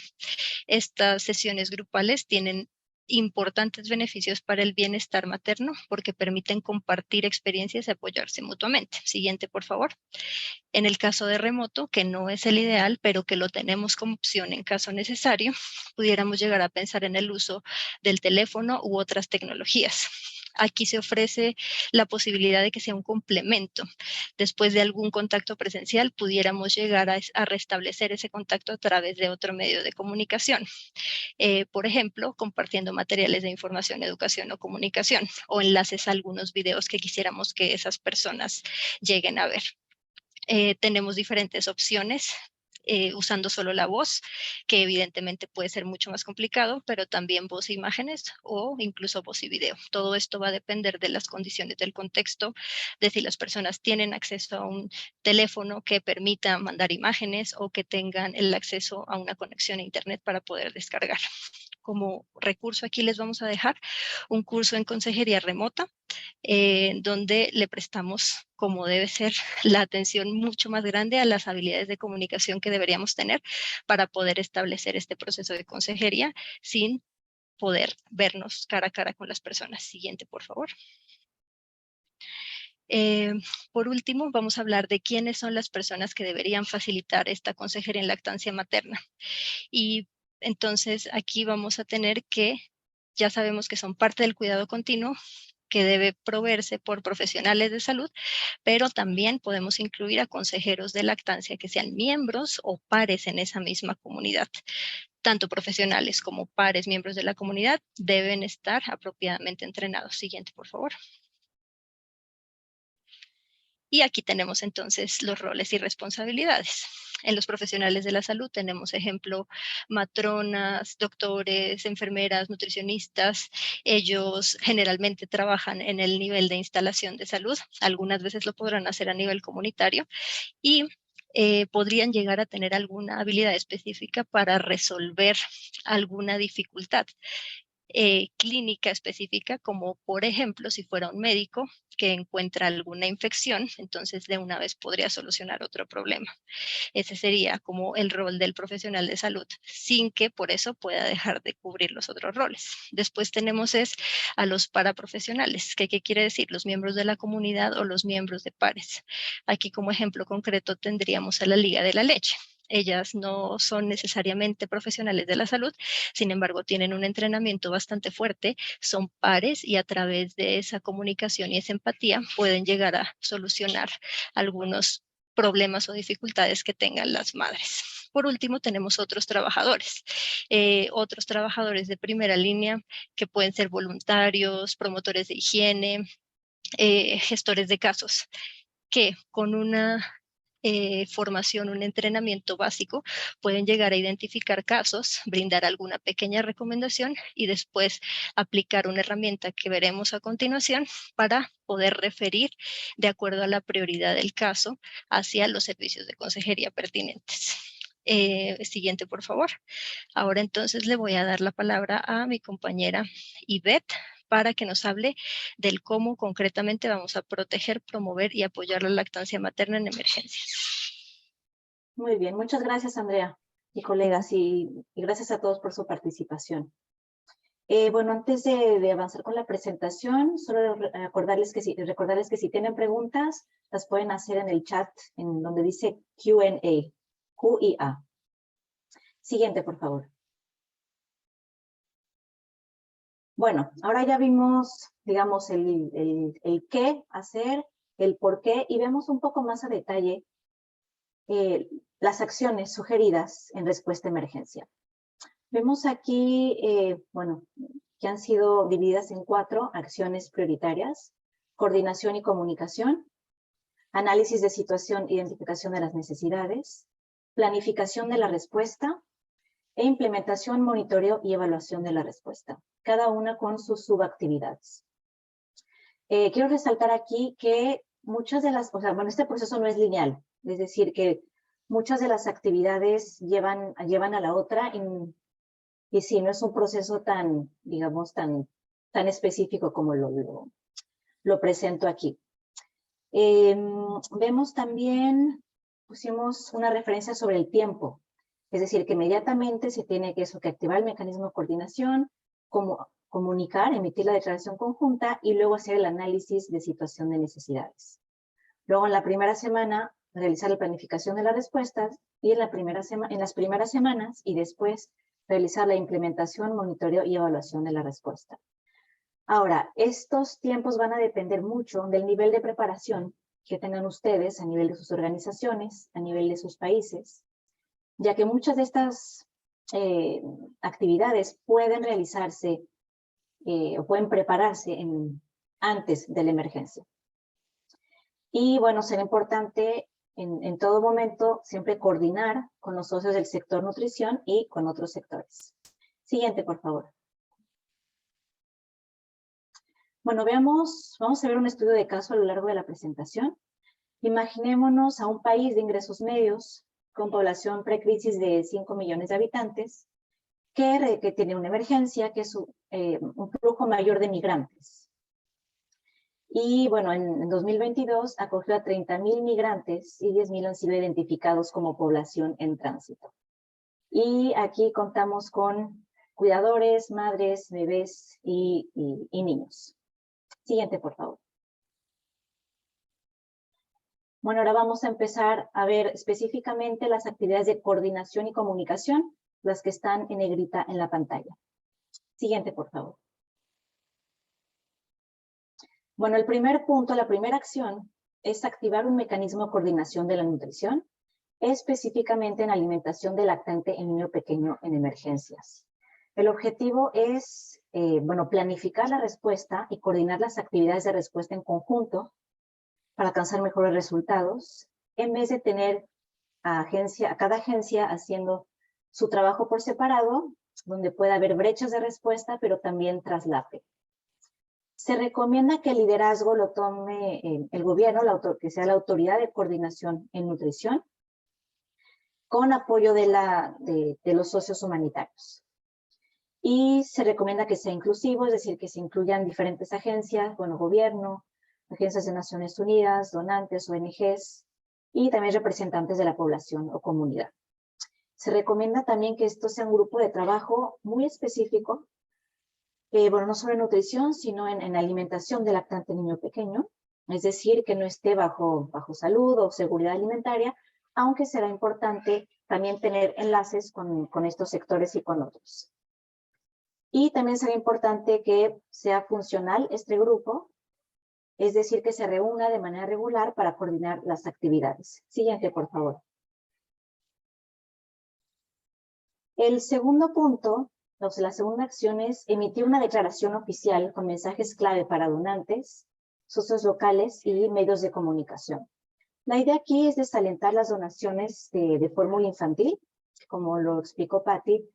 Estas sesiones grupales tienen importantes beneficios para el bienestar materno porque permiten compartir experiencias y apoyarse mutuamente. Siguiente, por favor. En el caso de remoto, que no es el ideal, pero que lo tenemos como opción en caso necesario, pudiéramos llegar a pensar en el uso del teléfono u otras tecnologías. Aquí se ofrece la posibilidad de que sea un complemento. Después de algún contacto presencial, pudiéramos llegar a restablecer ese contacto a través de otro medio de comunicación. Por ejemplo, compartiendo materiales de información, educación o comunicación, o enlaces a algunos videos que quisiéramos que esas personas lleguen a ver. Tenemos diferentes opciones usando solo la voz, que evidentemente puede ser mucho más complicado, pero también voz e imágenes o incluso voz y video. Todo esto va a depender de las condiciones del contexto, de si las personas tienen acceso a un teléfono que permita mandar imágenes o que tengan el acceso a una conexión a internet para poder descargar. Como recurso aquí les vamos a dejar un curso en consejería remota, donde le prestamos, como debe ser, la atención mucho más grande a las habilidades de comunicación que deberíamos tener para poder establecer este proceso de consejería sin poder vernos cara a cara con las personas. Siguiente, por favor. Por último, vamos a hablar de quiénes son las personas que deberían facilitar esta consejería en lactancia materna. Y entonces aquí vamos a tener que, ya sabemos que son parte del cuidado continuo, que debe proveerse por profesionales de salud, pero también podemos incluir a consejeros de lactancia que sean miembros o pares en esa misma comunidad. Tanto profesionales como pares, miembros de la comunidad, deben estar apropiadamente entrenados. Siguiente, por favor. Y aquí tenemos entonces los roles y responsabilidades. En los profesionales de la salud tenemos, ejemplo, matronas, doctores, enfermeras, nutricionistas. Ellos generalmente trabajan en el nivel de instalación de salud. Algunas veces lo podrán hacer a nivel comunitario y podrían llegar a tener alguna habilidad específica para resolver alguna dificultad clínica específica, como por ejemplo, si fuera un médico que encuentra alguna infección, entonces de una vez podría solucionar otro problema. Ese sería como el rol del profesional de salud, sin que por eso pueda dejar de cubrir los otros roles. Después tenemos a los paraprofesionales, que qué quiere decir, los miembros de la comunidad o los miembros de pares. Aquí como ejemplo concreto tendríamos a la Liga de la Leche. Ellas no son necesariamente profesionales de la salud, sin embargo tienen un entrenamiento bastante fuerte, son pares y a través de esa comunicación y esa empatía pueden llegar a solucionar algunos problemas o dificultades que tengan las madres. Por último, tenemos otros trabajadores de primera línea que pueden ser voluntarios, promotores de higiene, gestores de casos, que con una formación, un entrenamiento básico, pueden llegar a identificar casos, brindar alguna pequeña recomendación y después aplicar una herramienta que veremos a continuación para poder referir de acuerdo a la prioridad del caso hacia los servicios de consejería pertinentes. Siguiente, por favor. Ahora entonces le voy a dar la palabra a mi compañera Ivette para que nos hable del cómo concretamente vamos a proteger, promover y apoyar la lactancia materna en emergencias. Muy bien, muchas gracias, Andrea y colegas, y gracias a todos por su participación. Bueno, antes de avanzar con la presentación, solo recordarles que si tienen preguntas, las pueden hacer en el chat, en donde dice Q&A, Q-I-A. Siguiente, por favor. Bueno, ahora ya vimos, digamos, el qué hacer, el por qué, y vemos un poco más a detalle las acciones sugeridas en respuesta a emergencia. Vemos aquí, bueno, que han sido divididas en 4 acciones prioritarias: coordinación y comunicación, análisis de situación, identificación de las necesidades, planificación de la respuesta, e implementación, monitoreo y evaluación de la respuesta, cada una con sus subactividades. Quiero resaltar aquí que muchas de las, bueno, este proceso no es lineal, es decir, que muchas de las actividades llevan a la otra y sí, no es un proceso tan, digamos, tan específico como lo presento aquí. Vemos también, pusimos una referencia sobre el tiempo. Es decir, que inmediatamente se tiene que activar el mecanismo de coordinación, comunicar, emitir la declaración conjunta y luego hacer el análisis de situación de necesidades. Luego en la primera semana realizar la planificación de las respuestas y en las primeras semanas y después realizar la implementación, monitoreo y evaluación de la respuesta. Ahora, estos tiempos van a depender mucho del nivel de preparación que tengan ustedes a nivel de sus organizaciones, a nivel de sus países, ya que muchas de estas actividades pueden realizarse o pueden prepararse antes de la emergencia. Y bueno, será importante en todo momento siempre coordinar con los socios del sector nutrición y con otros sectores. Siguiente, por favor. Bueno, vamos a ver un estudio de caso a lo largo de la presentación. Imaginémonos a un país de ingresos medios con población precrisis de 5 millones de habitantes que tiene una emergencia, que es un flujo mayor de migrantes. Y bueno, en 2022 acogió a 30.000 migrantes y 10.000 han sido identificados como población en tránsito. Y aquí contamos con cuidadores, madres, bebés y niños. Siguiente, por favor. Bueno, ahora vamos a empezar a ver específicamente las actividades de coordinación y comunicación, las que están en negrita en la pantalla. Siguiente, por favor. Bueno, el primer punto, la primera acción, es activar un mecanismo de coordinación de la nutrición, específicamente en alimentación del lactante en niño pequeño en emergencias. El objetivo es, planificar la respuesta y coordinar las actividades de respuesta en conjunto para alcanzar mejores resultados, en vez de tener a cada agencia haciendo su trabajo por separado, donde pueda haber brechas de respuesta, pero también traslape. Se recomienda que el liderazgo lo tome el gobierno, que sea la autoridad de coordinación en nutrición, con apoyo de los socios humanitarios. Y se recomienda que sea inclusivo, es decir, que se incluyan diferentes agencias, gobierno, agencias de Naciones Unidas, donantes, ONGs, y también representantes de la población o comunidad. Se recomienda también que esto sea un grupo de trabajo muy específico, no solo en nutrición, sino en alimentación del lactante niño pequeño, es decir, que no esté bajo salud o seguridad alimentaria, aunque será importante también tener enlaces con estos sectores y con otros. Y también será importante que sea funcional este grupo, es decir, que se reúna de manera regular para coordinar las actividades. Siguiente, por favor. El segundo punto, la segunda acción es emitir una declaración oficial con mensajes clave para donantes, socios locales y medios de comunicación. La idea aquí es desalentar las donaciones de fórmula infantil, como lo explicó Patti,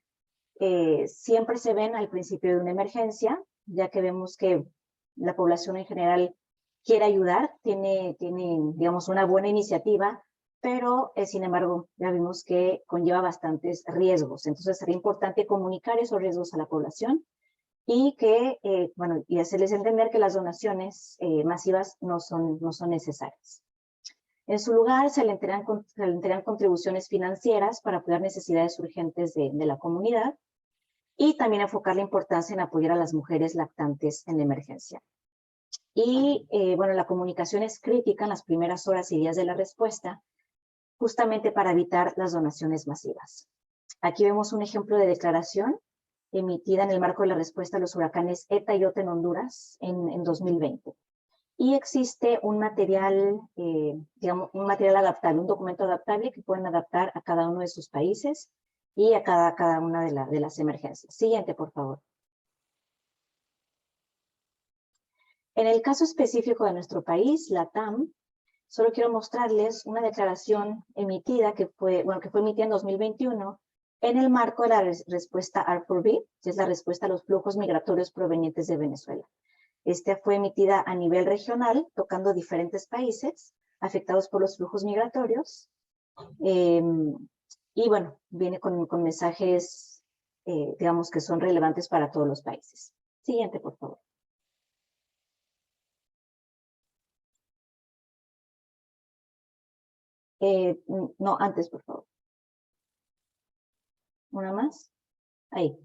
siempre se ven al principio de una emergencia, ya que vemos que la población en general quiere ayudar, tiene digamos, una buena iniciativa, pero sin embargo ya vimos que conlleva bastantes riesgos. Entonces sería importante comunicar esos riesgos a la población y y hacerles entender que las donaciones masivas no son necesarias. En su lugar se le entregan contribuciones financieras para apoyar necesidades urgentes de la comunidad y también enfocar la importancia en apoyar a las mujeres lactantes en emergencia. Y la comunicación es crítica en las primeras horas y días de la respuesta, justamente para evitar las donaciones masivas. Aquí vemos un ejemplo de declaración emitida en el marco de la respuesta a los huracanes Eta y Ota en Honduras en 2020. Y existe un material, un material adaptable, un documento adaptable que pueden adaptar a cada uno de sus países y a cada una de las emergencias. Siguiente, por favor. En el caso específico de nuestro país, la TAM, solo quiero mostrarles una declaración emitida que fue emitida en 2021 en el marco de la respuesta R4B, que es la respuesta a los flujos migratorios provenientes de Venezuela. Esta fue emitida a nivel regional, tocando diferentes países afectados por los flujos migratorios. Viene con mensajes, digamos, que son relevantes para todos los países. Siguiente, por favor. No, antes, por favor. ¿Una más? Ahí.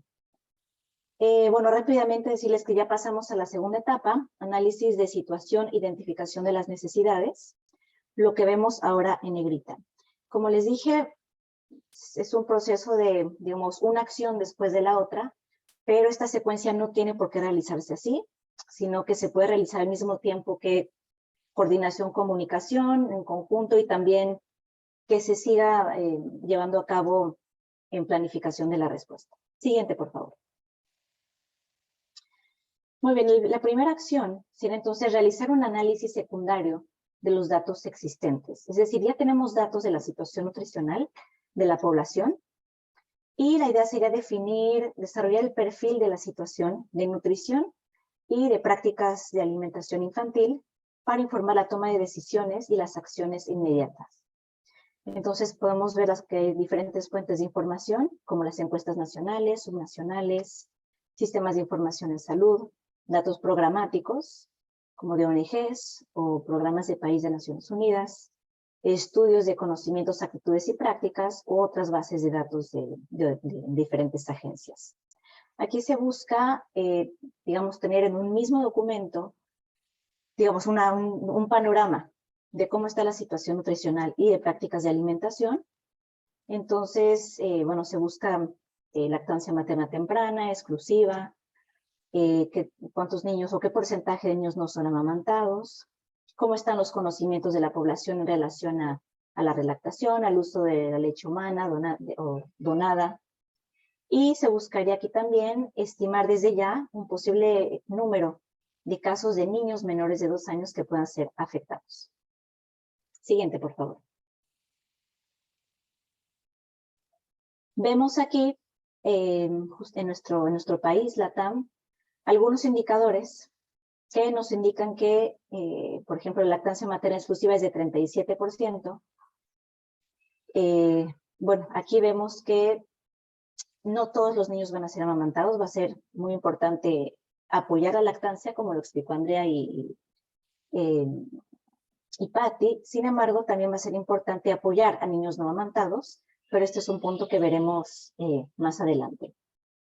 Rápidamente decirles que ya pasamos a la segunda etapa, análisis de situación, identificación de las necesidades, lo que vemos ahora en negrita. Como les dije, es un proceso de, digamos, una acción después de la otra, pero esta secuencia no tiene por qué realizarse así, sino que se puede realizar al mismo tiempo que coordinación, comunicación en conjunto y también que se siga llevando a cabo en planificación de la respuesta. Siguiente, por favor. Muy bien, la primera acción será entonces realizar un análisis secundario de los datos existentes. Es decir, ya tenemos datos de la situación nutricional de la población y la idea sería desarrollar el perfil de la situación de nutrición y de prácticas de alimentación infantil para informar la toma de decisiones y las acciones inmediatas. Entonces podemos ver que hay diferentes fuentes de información, como las encuestas nacionales, subnacionales, sistemas de información en salud, datos programáticos, como de ONGs o programas de país de Naciones Unidas, estudios de conocimientos, actitudes y prácticas, u otras bases de datos de diferentes agencias. Aquí se busca, digamos, tener en un mismo documento, digamos, un panorama de cómo está la situación nutricional y de prácticas de alimentación. Entonces, bueno, se busca lactancia materna temprana, exclusiva, cuántos niños o qué porcentaje de niños no son amamantados, cómo están los conocimientos de la población en relación a la relactación, al uso de la leche humana donada. Y se buscaría aquí también estimar desde ya un posible número de casos de niños menores de 2 años que puedan ser afectados. Siguiente, por favor. Vemos aquí, en nuestro país, LATAM, algunos indicadores que nos indican que, por ejemplo, la lactancia materna exclusiva es de 37%. Bueno, aquí vemos que no todos los niños van a ser amamantados. Va a ser muy importante apoyar la lactancia, como lo explicó Andrea y Patti. Sin embargo, también va a ser importante apoyar a niños no amamantados, pero este es un punto que veremos más adelante.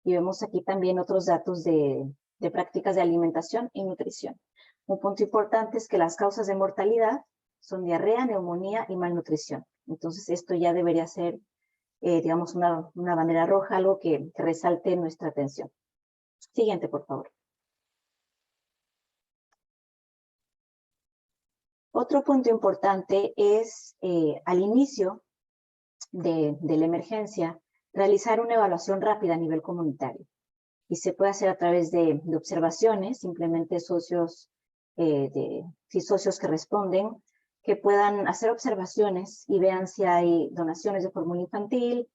Y vemos aquí también otros datos de prácticas de alimentación y nutrición. Un punto importante es que las causas de mortalidad son diarrea, neumonía y malnutrición. Entonces esto ya debería ser, digamos, una bandera roja, algo que resalte nuestra atención. Siguiente, por favor. Otro punto importante es, al inicio de la emergencia, realizar una evaluación rápida a nivel comunitario. Y se puede hacer a través de observaciones, simplemente socios que responden, que puedan hacer observaciones y vean si hay donaciones de fórmula infantil,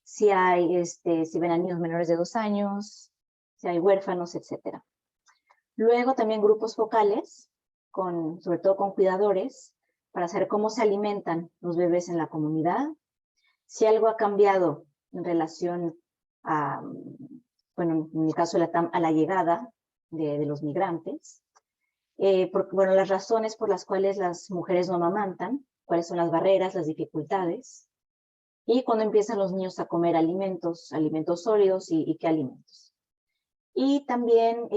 si ven a niños menores de 2 años, si hay huérfanos, etc. Luego también grupos focales, sobre todo con cuidadores, para saber cómo se alimentan los bebés en la comunidad, si algo ha cambiado en relación a, bueno, en el caso de a la llegada de los migrantes, porque, bueno, las razones por las cuales las mujeres no amamantan, cuáles son las barreras, las dificultades, y cuando empiezan los niños a comer alimentos sólidos y qué alimentos. Y también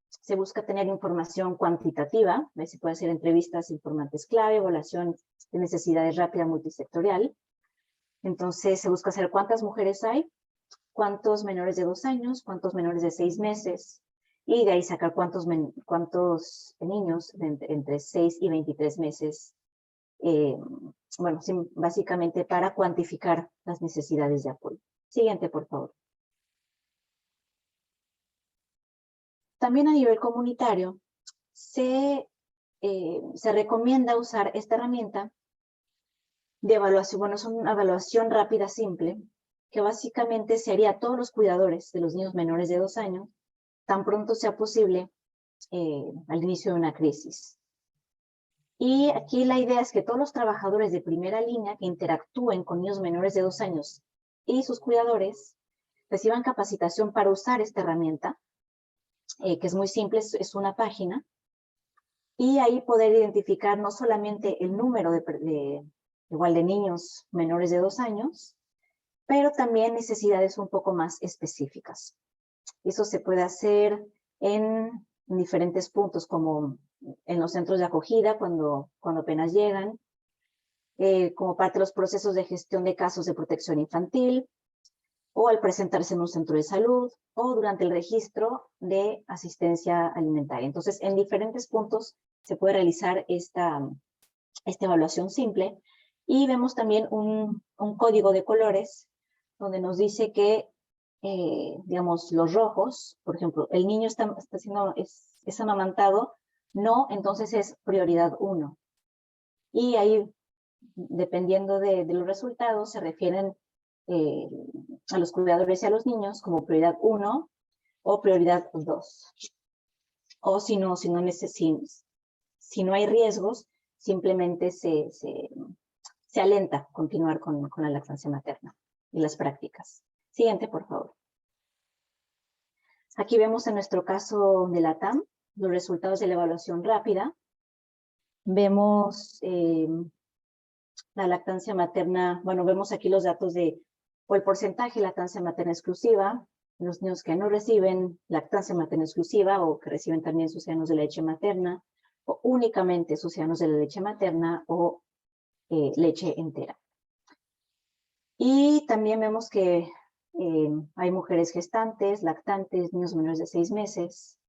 se busca tener información cuantitativa, se puede hacer entrevistas informantes clave, evaluación de necesidades rápida multisectorial. Entonces se busca saber cuántas mujeres hay, cuántos menores de 2 años, cuántos menores de 6 meses, y de ahí sacar cuántos niños entre 6 y 23 meses, bueno, básicamente para cuantificar las necesidades de apoyo. Siguiente, por favor. También a nivel comunitario se recomienda usar esta herramienta de evaluación. Bueno, es una evaluación rápida simple, que básicamente se haría a todos los cuidadores de los niños menores de 2 años, tan pronto sea posible al inicio de una crisis. Y aquí la idea es que todos los trabajadores de primera línea que interactúen con niños menores de 2 años y sus cuidadores reciban capacitación para usar esta herramienta, que es muy simple, es una página, y ahí poder identificar no solamente el número igual de niños menores de 2 años, pero también necesidades un poco más específicas. Eso se puede hacer en diferentes puntos, como en los centros de acogida, cuando apenas llegan, como parte de los procesos de gestión de casos de protección infantil, o al presentarse en un centro de salud, o durante el registro de asistencia alimentaria. Entonces, en diferentes puntos se puede realizar esta evaluación simple, y vemos también un código de colores, donde nos dice que, digamos, los rojos, por ejemplo, el niño es amamantado No, entonces es prioridad 1. Y ahí, dependiendo de los resultados, se refieren a los cuidadores y a los niños como prioridad 1 o prioridad 2. O si no hay riesgos, simplemente se alenta continuar con la lactancia materna y las prácticas. Siguiente, por favor. Aquí vemos en nuestro caso de la TAM los resultados de la evaluación rápida. Vemos la lactancia materna, bueno, vemos aquí los datos o el porcentaje de lactancia materna exclusiva, los niños que no reciben lactancia materna exclusiva o que reciben también sucedáneos de leche materna, o únicamente sucedáneos de la leche materna o leche entera. Y también vemos que hay mujeres gestantes, lactantes, niños menores de 6 meses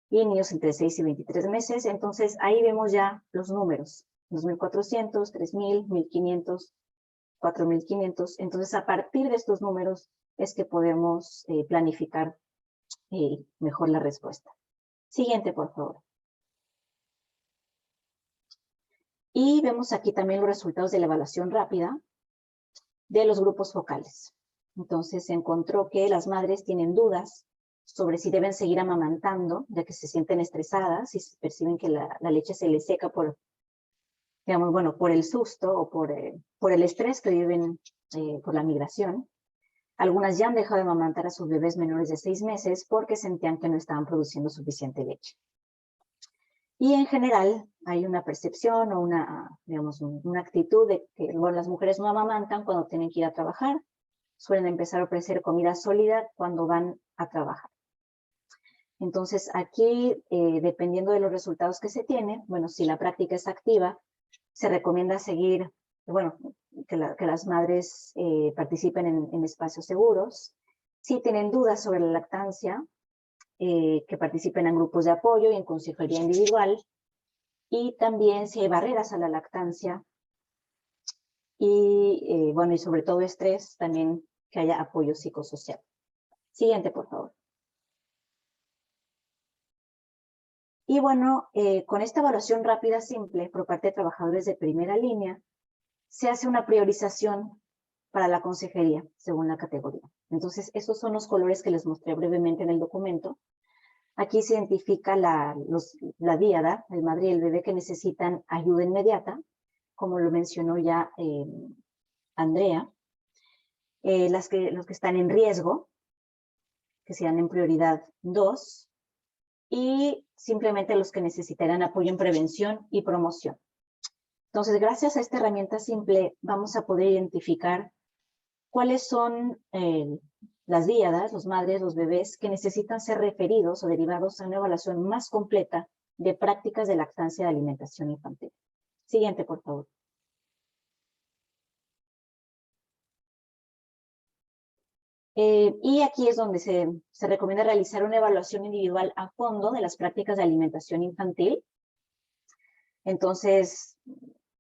y niños entre 6 y 23 meses. Entonces ahí vemos ya los números, 2.400, 3.000, 1.500, 4.500. Entonces a partir de estos números es que podemos planificar mejor la respuesta. Siguiente, por favor. Y vemos aquí también los resultados de la evaluación rápida de los grupos focales. Entonces se encontró que las madres tienen dudas sobre si deben seguir amamantando, ya que se sienten estresadas y perciben que la leche se les seca por, digamos, bueno, por el susto o por el estrés que viven por la migración. Algunas ya han dejado de amamantar a sus bebés menores de 6 meses porque sentían que no estaban produciendo suficiente leche. Y en general hay una percepción o una actitud de que, bueno, las mujeres no amamantan cuando tienen que ir a trabajar, suelen empezar a ofrecer comida sólida cuando van a trabajar. Entonces aquí, dependiendo de los resultados que se tienen, bueno, si la práctica es activa, se recomienda seguir, bueno, que las madres participen en espacios seguros. Si tienen dudas sobre la lactancia, que participen en grupos de apoyo y en consejería individual. Y también si hay barreras a la lactancia y, bueno, y sobre todo estrés, también que haya apoyo psicosocial. Siguiente, por favor. Y bueno, con esta evaluación rápida simple por parte de trabajadores de primera línea, se hace una priorización para la consejería según la categoría. Entonces, esos son los colores que les mostré brevemente en el documento. Aquí se identifica la díada, el madre y el bebé que necesitan ayuda inmediata, como lo mencionó ya Andrea. Los que están en riesgo, que sean en prioridad 2, y simplemente los que necesitarán apoyo en prevención y promoción. Entonces, gracias a esta herramienta simple, vamos a poder identificar cuáles son las díadas, los madres, los bebés que necesitan ser referidos o derivados a una evaluación más completa de prácticas de lactancia de alimentación infantil. Siguiente, por favor. Y aquí es donde se recomienda realizar una evaluación individual a fondo de las prácticas de alimentación infantil. Entonces,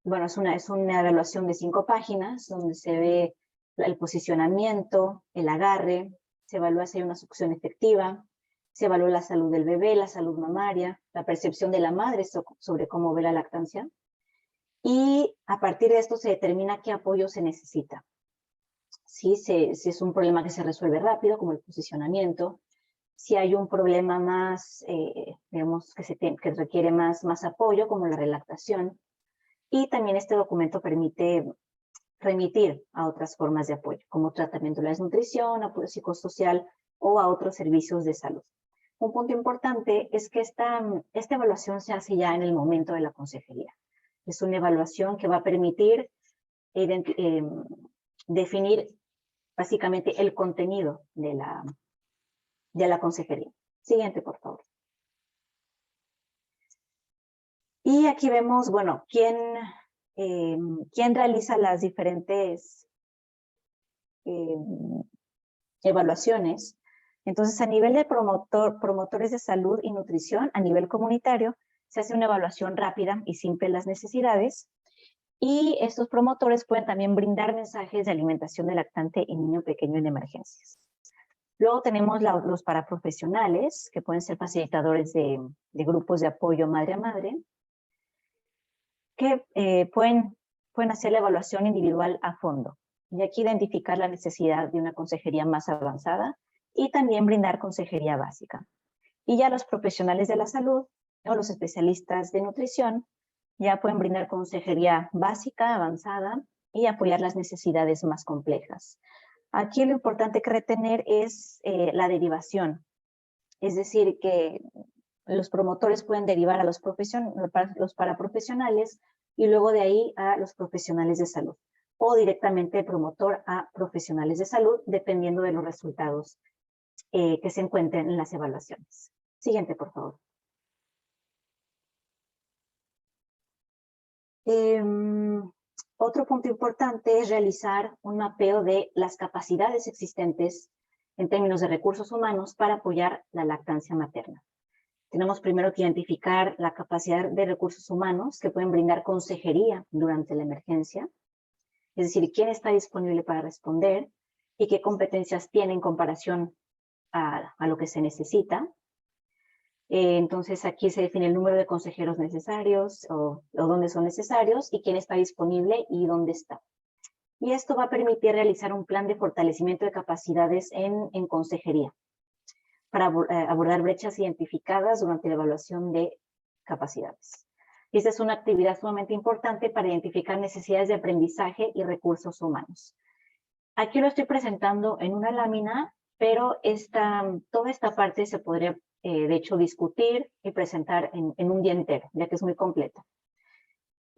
bueno, es una evaluación de 5 páginas donde se ve el posicionamiento, el agarre, se evalúa si hay una succión efectiva, se evalúa la salud del bebé, la salud mamaria, la percepción de la madre sobre cómo ve la lactancia. Y a partir de esto se determina qué apoyo se necesita. Si es un problema que se resuelve rápido, como el posicionamiento, si hay un problema más, digamos, que requiere más apoyo, como la relactación. Y también este documento permite remitir a otras formas de apoyo, como tratamiento de la desnutrición, apoyo psicosocial o a otros servicios de salud. Un punto importante es que esta evaluación se hace ya en el momento de la consejería. Es una evaluación que va a permitir definir básicamente el contenido de la consejería. Siguiente, por favor. Y aquí vemos, bueno, quién realiza las diferentes evaluaciones. Entonces, a nivel de promotores de salud y nutrición, a nivel comunitario, se hace una evaluación rápida y simple de las necesidades. Y estos promotores pueden también brindar mensajes de alimentación de lactante y niño pequeño en emergencias. Luego tenemos los paraprofesionales, que pueden ser facilitadores de grupos de apoyo madre a madre, que pueden hacer la evaluación individual a fondo, y aquí identificar la necesidad de una consejería más avanzada y también brindar consejería básica. Y ya los profesionales de la salud o los especialistas de nutrición ya pueden brindar consejería básica, avanzada y apoyar las necesidades más complejas. Aquí lo importante que retener es la derivación, es decir, que los promotores pueden derivar a los paraprofesionales y luego de ahí a los profesionales de salud, o directamente el promotor a profesionales de salud, dependiendo de los resultados que se encuentren en las evaluaciones. Siguiente, por favor. Otro punto importante es realizar un mapeo de las capacidades existentes en términos de recursos humanos para apoyar la lactancia materna. Tenemos primero que identificar la capacidad de recursos humanos que pueden brindar consejería durante la emergencia, es decir, quién está disponible para responder y qué competencias tiene en comparación a lo que se necesita. Entonces aquí se define el número de consejeros necesarios o dónde son necesarios y quién está disponible y dónde está. Y esto va a permitir realizar un plan de fortalecimiento de capacidades en consejería para abordar brechas identificadas durante la evaluación de capacidades. Y esta es una actividad sumamente importante para identificar necesidades de aprendizaje y recursos humanos. Aquí lo estoy presentando en una lámina, pero toda esta parte se podría, de hecho, discutir y presentar en un día entero, ya que es muy completa.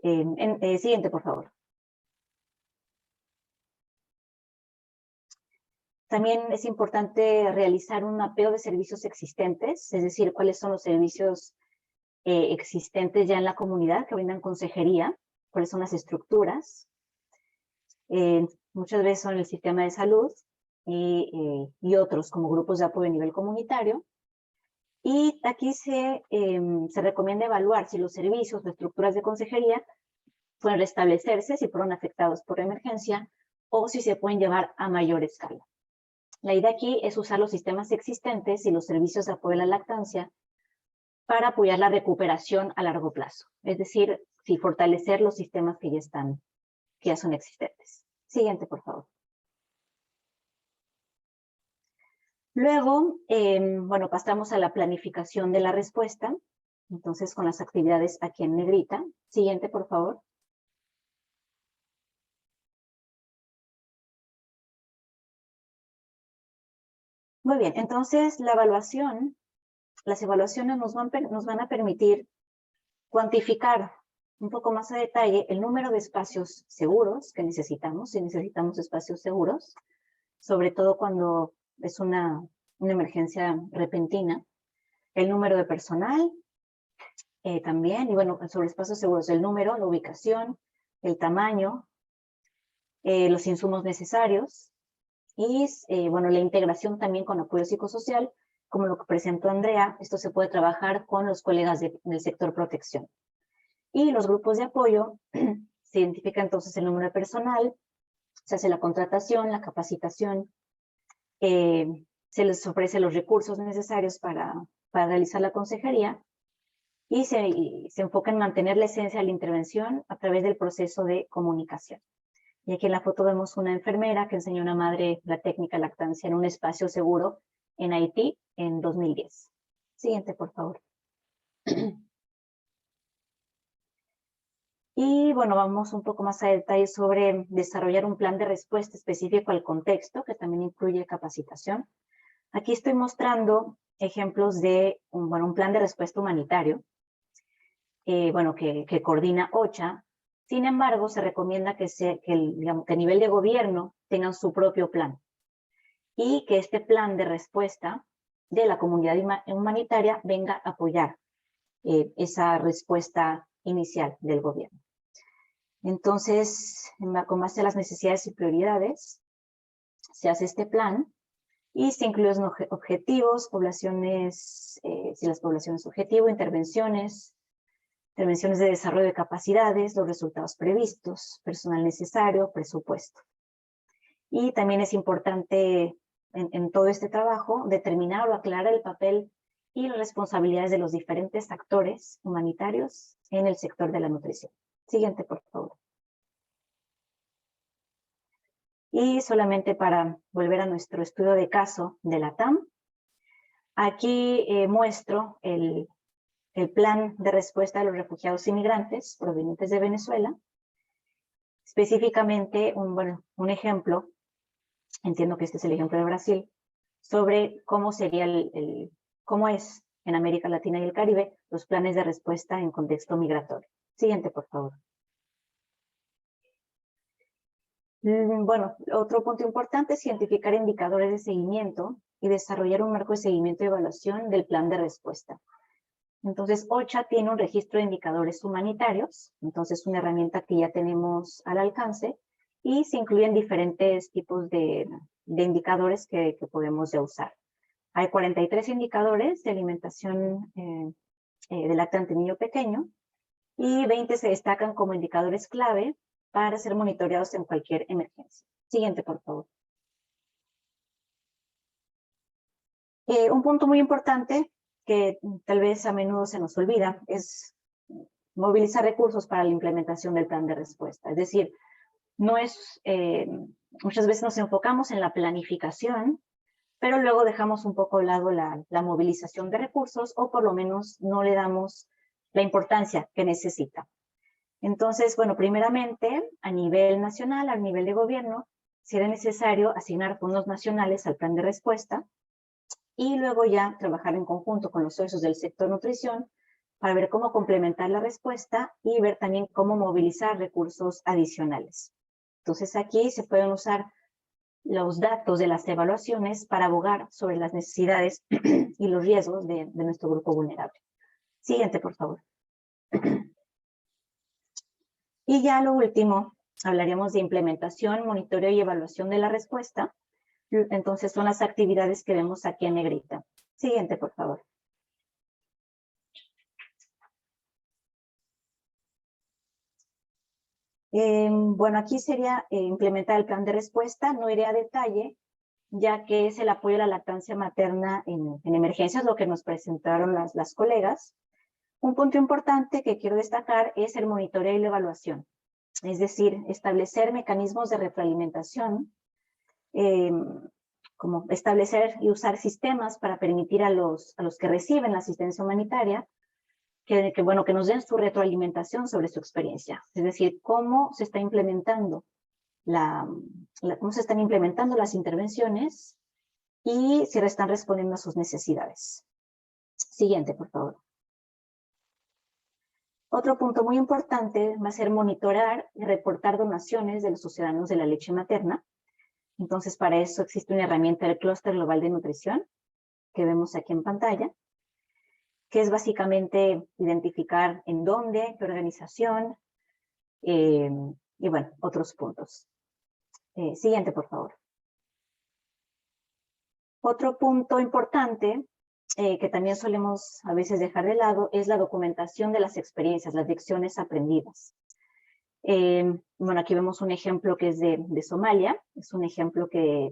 Siguiente, por favor. También es importante realizar un mapeo de servicios existentes, es decir, cuáles son los servicios existentes ya en la comunidad que brindan consejería, cuáles son las estructuras. Muchas veces son el sistema de salud y otros como grupos de apoyo a nivel comunitario. Y aquí se recomienda evaluar si los servicios o estructuras de consejería pueden restablecerse si fueron afectados por emergencia o si se pueden llevar a mayor escala. La idea aquí es usar los sistemas existentes y los servicios de apoyo a la lactancia para apoyar la recuperación a largo plazo. Es decir, fortalecer los sistemas que ya son existentes. Siguiente, por favor. Luego, bueno, pasamos a la planificación de la respuesta. Entonces, con las actividades aquí en negrita. Siguiente, por favor. Muy bien, entonces las evaluaciones nos van a permitir cuantificar un poco más a detalle el número de espacios seguros que necesitamos, si necesitamos espacios seguros, sobre todo cuando es una emergencia repentina, el número de personal también, y bueno, sobre espacios seguros, el número, la ubicación, el tamaño, los insumos necesarios, y bueno, la integración también con apoyo psicosocial, como lo que presentó Andrea. Esto se puede trabajar con los colegas del sector protección. Y los grupos de apoyo, se identifica entonces el número de personal, se hace la contratación, la capacitación, se les ofrece los recursos necesarios para realizar la consejería y se enfoca en mantener la esencia de la intervención a través del proceso de comunicación. Y aquí en la foto vemos una enfermera que enseñó a una madre la técnica de lactancia en un espacio seguro en Haití en 2010. Siguiente, por favor. Y bueno, vamos un poco más a detalle sobre desarrollar un plan de respuesta específico al contexto, que también incluye capacitación. Aquí estoy mostrando ejemplos de un plan de respuesta humanitario, bueno, que coordina OCHA. Sin embargo, se recomienda que a nivel de gobierno tengan su propio plan y que este plan de respuesta de la comunidad humanitaria venga a apoyar esa respuesta inicial del gobierno. Entonces, con base a las necesidades y prioridades, se hace este plan y se incluyen objetivos, poblaciones, si las poblaciones objetivo, intervenciones de desarrollo de capacidades, los resultados previstos, personal necesario, presupuesto. Y también es importante en todo este trabajo, determinar o aclarar el papel y las responsabilidades de los diferentes actores humanitarios en el sector de la nutrición. Siguiente, por favor. Y solamente para volver a nuestro estudio de caso de la TAM, aquí muestro el plan de respuesta a los refugiados inmigrantes provenientes de Venezuela. Específicamente, un ejemplo, entiendo que este es el ejemplo de Brasil, sobre cómo sería cómo es en América Latina y el Caribe los planes de respuesta en contexto migratorio. Siguiente, por favor. Bueno, otro punto importante es identificar indicadores de seguimiento y desarrollar un marco de seguimiento y evaluación del plan de respuesta. Entonces, OCHA tiene un registro de indicadores humanitarios, entonces una herramienta que ya tenemos al alcance, y se incluyen diferentes tipos de indicadores que podemos ya usar. Hay 43 indicadores de alimentación del lactante niño pequeño, y 20 se destacan como indicadores clave para ser monitoreados en cualquier emergencia. Siguiente, por favor. Un punto muy importante que tal vez a menudo se nos olvida es movilizar recursos para la implementación del plan de respuesta. Es decir, no es, muchas veces nos enfocamos en la planificación, pero luego dejamos un poco a lado la movilización de recursos, o por lo menos no le damos la importancia que necesita. Entonces, bueno, primeramente, a nivel nacional, a nivel de gobierno, será necesario asignar fondos nacionales al plan de respuesta y luego ya trabajar en conjunto con los socios del sector nutrición para ver cómo complementar la respuesta y ver también cómo movilizar recursos adicionales. Entonces, aquí se pueden usar los datos de las evaluaciones para abogar sobre las necesidades y los riesgos de nuestro grupo vulnerable. Siguiente, por favor. Y ya lo último, hablaríamos de implementación, monitoreo y evaluación de la respuesta. Entonces son las actividades que vemos aquí en negrita. Siguiente, por favor. Bueno, aquí sería implementar el plan de respuesta. No iré a detalle, ya que es el apoyo a la lactancia materna en emergencias, lo que nos presentaron las colegas. Un punto importante que quiero destacar es el monitoreo y la evaluación. Es decir, establecer mecanismos de retroalimentación, como establecer y usar sistemas para permitir a los que reciben la asistencia humanitaria que nos den su retroalimentación sobre su experiencia. Es decir, cómo se está implementando cómo se están implementando las intervenciones y si están respondiendo a sus necesidades. Siguiente, por favor. Otro punto muy importante va a ser monitorar y reportar donaciones de los ciudadanos de la leche materna. Entonces, para eso existe una herramienta del Clúster Global de Nutrición, que vemos aquí en pantalla, que es básicamente identificar en dónde, qué organización, y bueno, otros puntos. Siguiente, por favor. Otro punto importante que también solemos a veces dejar de lado es la documentación de las experiencias, las lecciones aprendidas. Bueno, aquí vemos un ejemplo que es de Somalia, es un ejemplo que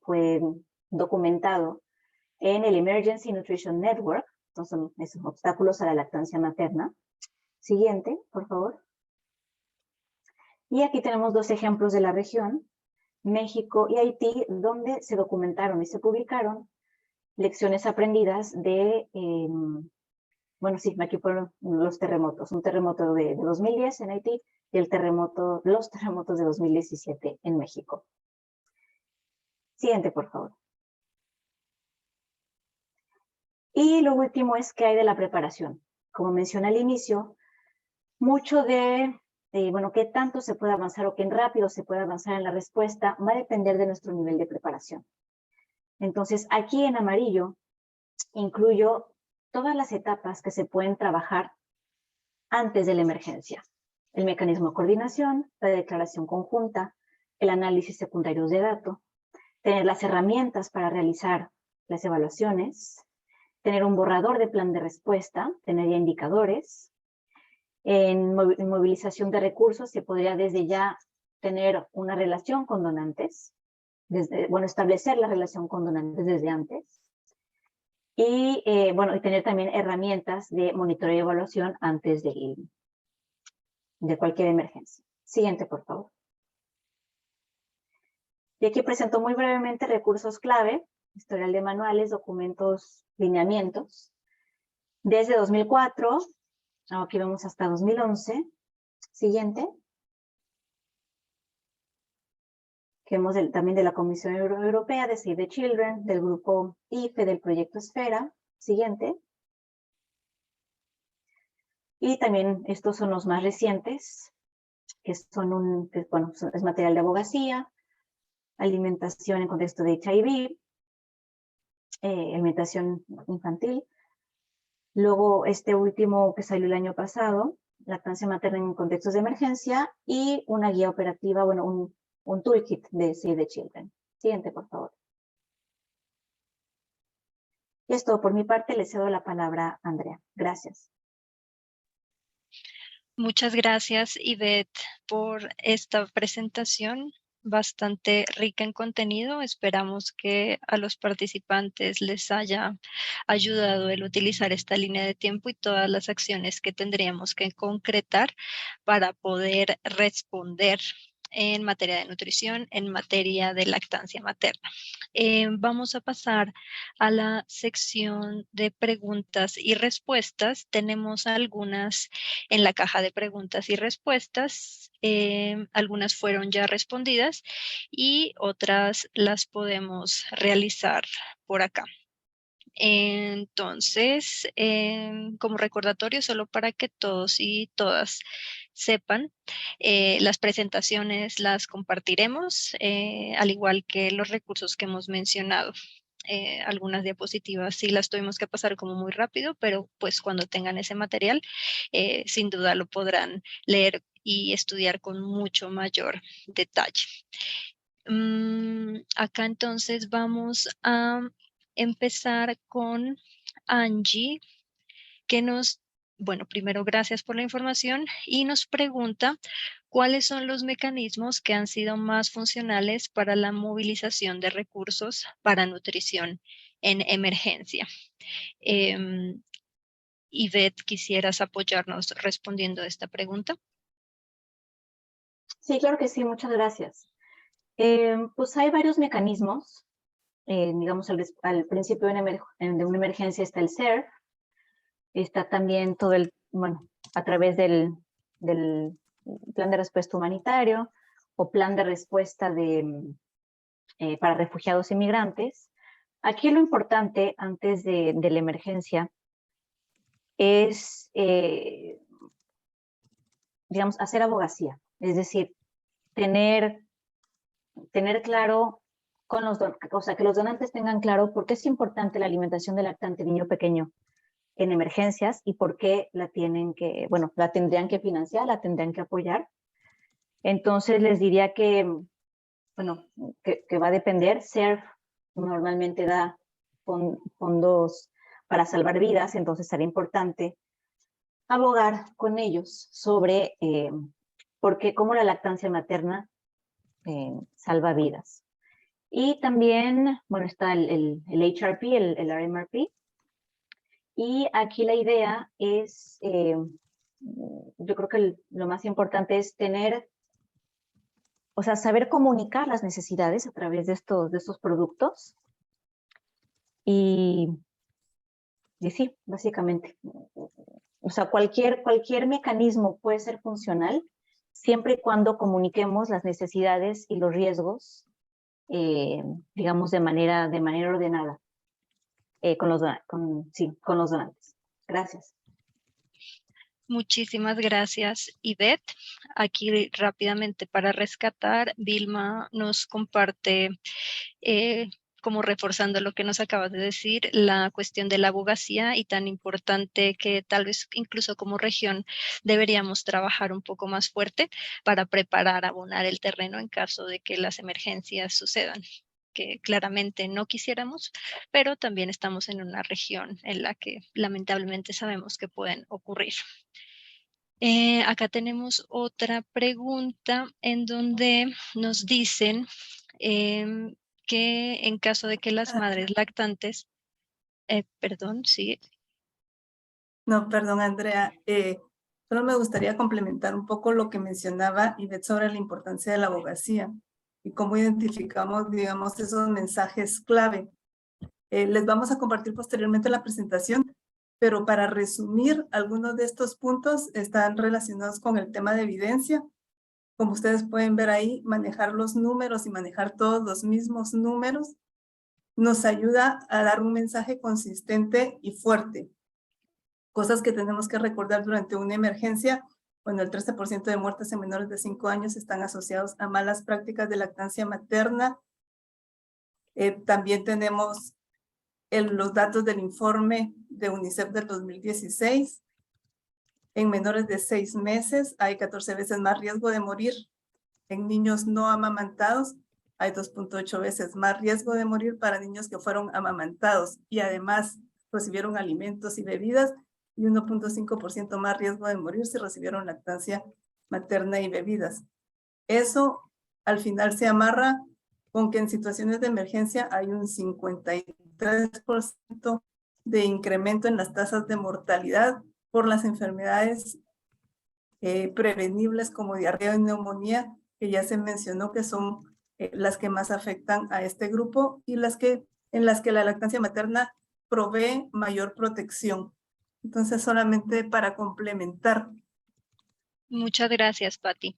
fue documentado en el Emergency Nutrition Network, entonces son obstáculos a la lactancia materna. Siguiente, por favor. Y aquí tenemos dos ejemplos de la región, México y Haití, donde se documentaron y se publicaron lecciones aprendidas de, bueno, sí, aquí fueron los terremotos, un terremoto de 2010 en Haití y los terremotos de 2017 en México. Siguiente, por favor. Y lo último es qué hay de la preparación. Como mencioné al inicio, mucho bueno, qué tanto se puede avanzar o qué rápido se puede avanzar en la respuesta va a depender de nuestro nivel de preparación. Entonces, aquí en amarillo incluyo todas las etapas que se pueden trabajar antes de la emergencia. El mecanismo de coordinación, la declaración conjunta, el análisis secundario de datos, tener las herramientas para realizar las evaluaciones, tener un borrador de plan de respuesta, tener ya indicadores. En movilización de recursos se podría desde ya tener una relación con donantes, establecer la relación con donantes desde antes. Y, y tener también herramientas de monitoreo y evaluación antes de cualquier emergencia. Siguiente, por favor. Y aquí presento muy brevemente recursos clave, historial de manuales, documentos, lineamientos. Desde 2004, aquí vemos hasta 2011. Siguiente. Que vemos también de la Comisión Europea, de Save the Children, del grupo IFE, del proyecto Esfera. Siguiente. Y también estos son los más recientes, que son es material de abogacía, alimentación en contexto de HIV, alimentación infantil. Luego este último que salió el año pasado, lactancia materna en contextos de emergencia, y una guía operativa, un toolkit de Save the Children. Siguiente, por favor. Y es todo por mi parte, le cedo la palabra a Andrea. Gracias. Muchas gracias, Ivette, por esta presentación bastante rica en contenido. Esperamos que a los participantes les haya ayudado el utilizar esta línea de tiempo y todas las acciones que tendríamos que concretar para poder responder en materia de nutrición, en materia de lactancia materna. Vamos a pasar a la sección de preguntas y respuestas. Tenemos algunas en la caja de preguntas y respuestas. Algunas fueron ya respondidas y otras las podemos realizar por acá. Entonces, como recordatorio, solo para que todos y todas sepan, las presentaciones las compartiremos, al igual que los recursos que hemos mencionado. Algunas diapositivas sí las tuvimos que pasar como muy rápido, pero pues cuando tengan ese material, sin duda lo podrán leer y estudiar con mucho mayor detalle. Acá entonces vamos a empezar con Angie, que primero gracias por la información y nos pregunta cuáles son los mecanismos que han sido más funcionales para la movilización de recursos para nutrición en emergencia. Ivette, ¿quisieras apoyarnos respondiendo a esta pregunta? Sí, claro que sí, muchas gracias. Pues hay varios mecanismos. Digamos, al principio de una emergencia está el SERF, está también a través del plan de respuesta humanitario o plan de respuesta para refugiados y migrantes. Aquí lo importante antes de la emergencia es, digamos, hacer abogacía, es decir, tener claro que los donantes tengan claro por qué es importante la alimentación del lactante niño pequeño en emergencias y por qué la tendrían que financiar, la tendrían que apoyar. Entonces les diría que va a depender. SERF normalmente da fondos para salvar vidas, entonces sería importante abogar con ellos sobre cómo la lactancia materna salva vidas. Y también, está el HRP, el RMRP. Y aquí la idea es, yo creo que lo más importante es saber comunicar las necesidades a través de estos productos. Y sí, básicamente. Cualquier mecanismo puede ser funcional siempre y cuando comuniquemos las necesidades y los riesgos, digamos, de manera ordenada con los donantes. Gracias. Muchísimas gracias, Ivette. Aquí rápidamente para rescatar, Vilma nos comparte, como reforzando lo que nos acabas de decir, la cuestión de la abogacía y tan importante que tal vez incluso como región deberíamos trabajar un poco más fuerte para preparar, abonar el terreno en caso de que las emergencias sucedan, que claramente no quisiéramos, pero también estamos en una región en la que lamentablemente sabemos que pueden ocurrir. Acá tenemos otra pregunta en donde nos dicen que en caso de que las madres lactantes, perdón, sí. No, perdón, Andrea. Solo me gustaría complementar un poco lo que mencionaba Ivette sobre la importancia de la abogacía y cómo identificamos, digamos, esos mensajes clave. Les vamos a compartir posteriormente la presentación, pero para resumir, algunos de estos puntos están relacionados con el tema de evidencia. Como ustedes pueden ver ahí, manejar los números y manejar todos los mismos números nos ayuda a dar un mensaje consistente y fuerte. Cosas que tenemos que recordar durante una emergencia. Bueno, el 13% de muertes en menores de 5 años están asociados a malas prácticas de lactancia materna. También tenemos los datos del informe de UNICEF del 2016. En menores de 6 meses hay 14 veces más riesgo de morir. En niños no amamantados hay 2.8 veces más riesgo de morir para niños que fueron amamantados y además recibieron alimentos y bebidas, y 1.5% más riesgo de morir si recibieron lactancia materna y bebidas. Eso al final se amarra con que en situaciones de emergencia hay un 53% de incremento en las tasas de mortalidad por las enfermedades prevenibles como diarrea y neumonía, que ya se mencionó que son las que más afectan a este grupo y en las que la lactancia materna provee mayor protección. Entonces, solamente para complementar. Muchas gracias, Patti.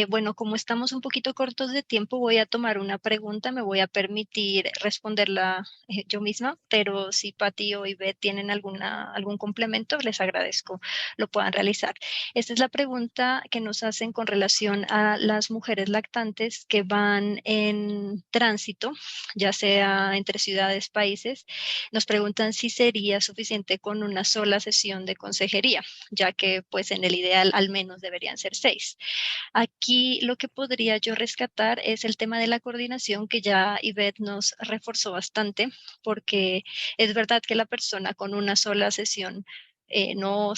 Bueno, como estamos un poquito cortos de tiempo, voy a tomar una pregunta, me voy a permitir responderla yo misma, pero si Patti o Ivette tienen algún complemento, les agradezco lo puedan realizar. Esta es la pregunta que nos hacen con relación a las mujeres lactantes que van en tránsito, ya sea entre ciudades, países. Nos preguntan si sería suficiente con una sola sesión de consejería, ya que pues en el ideal al menos deberían ser 6. Aquí lo que podría yo rescatar es el tema de la coordinación que ya Ivette nos reforzó bastante, porque es verdad que la persona con una sola sesión no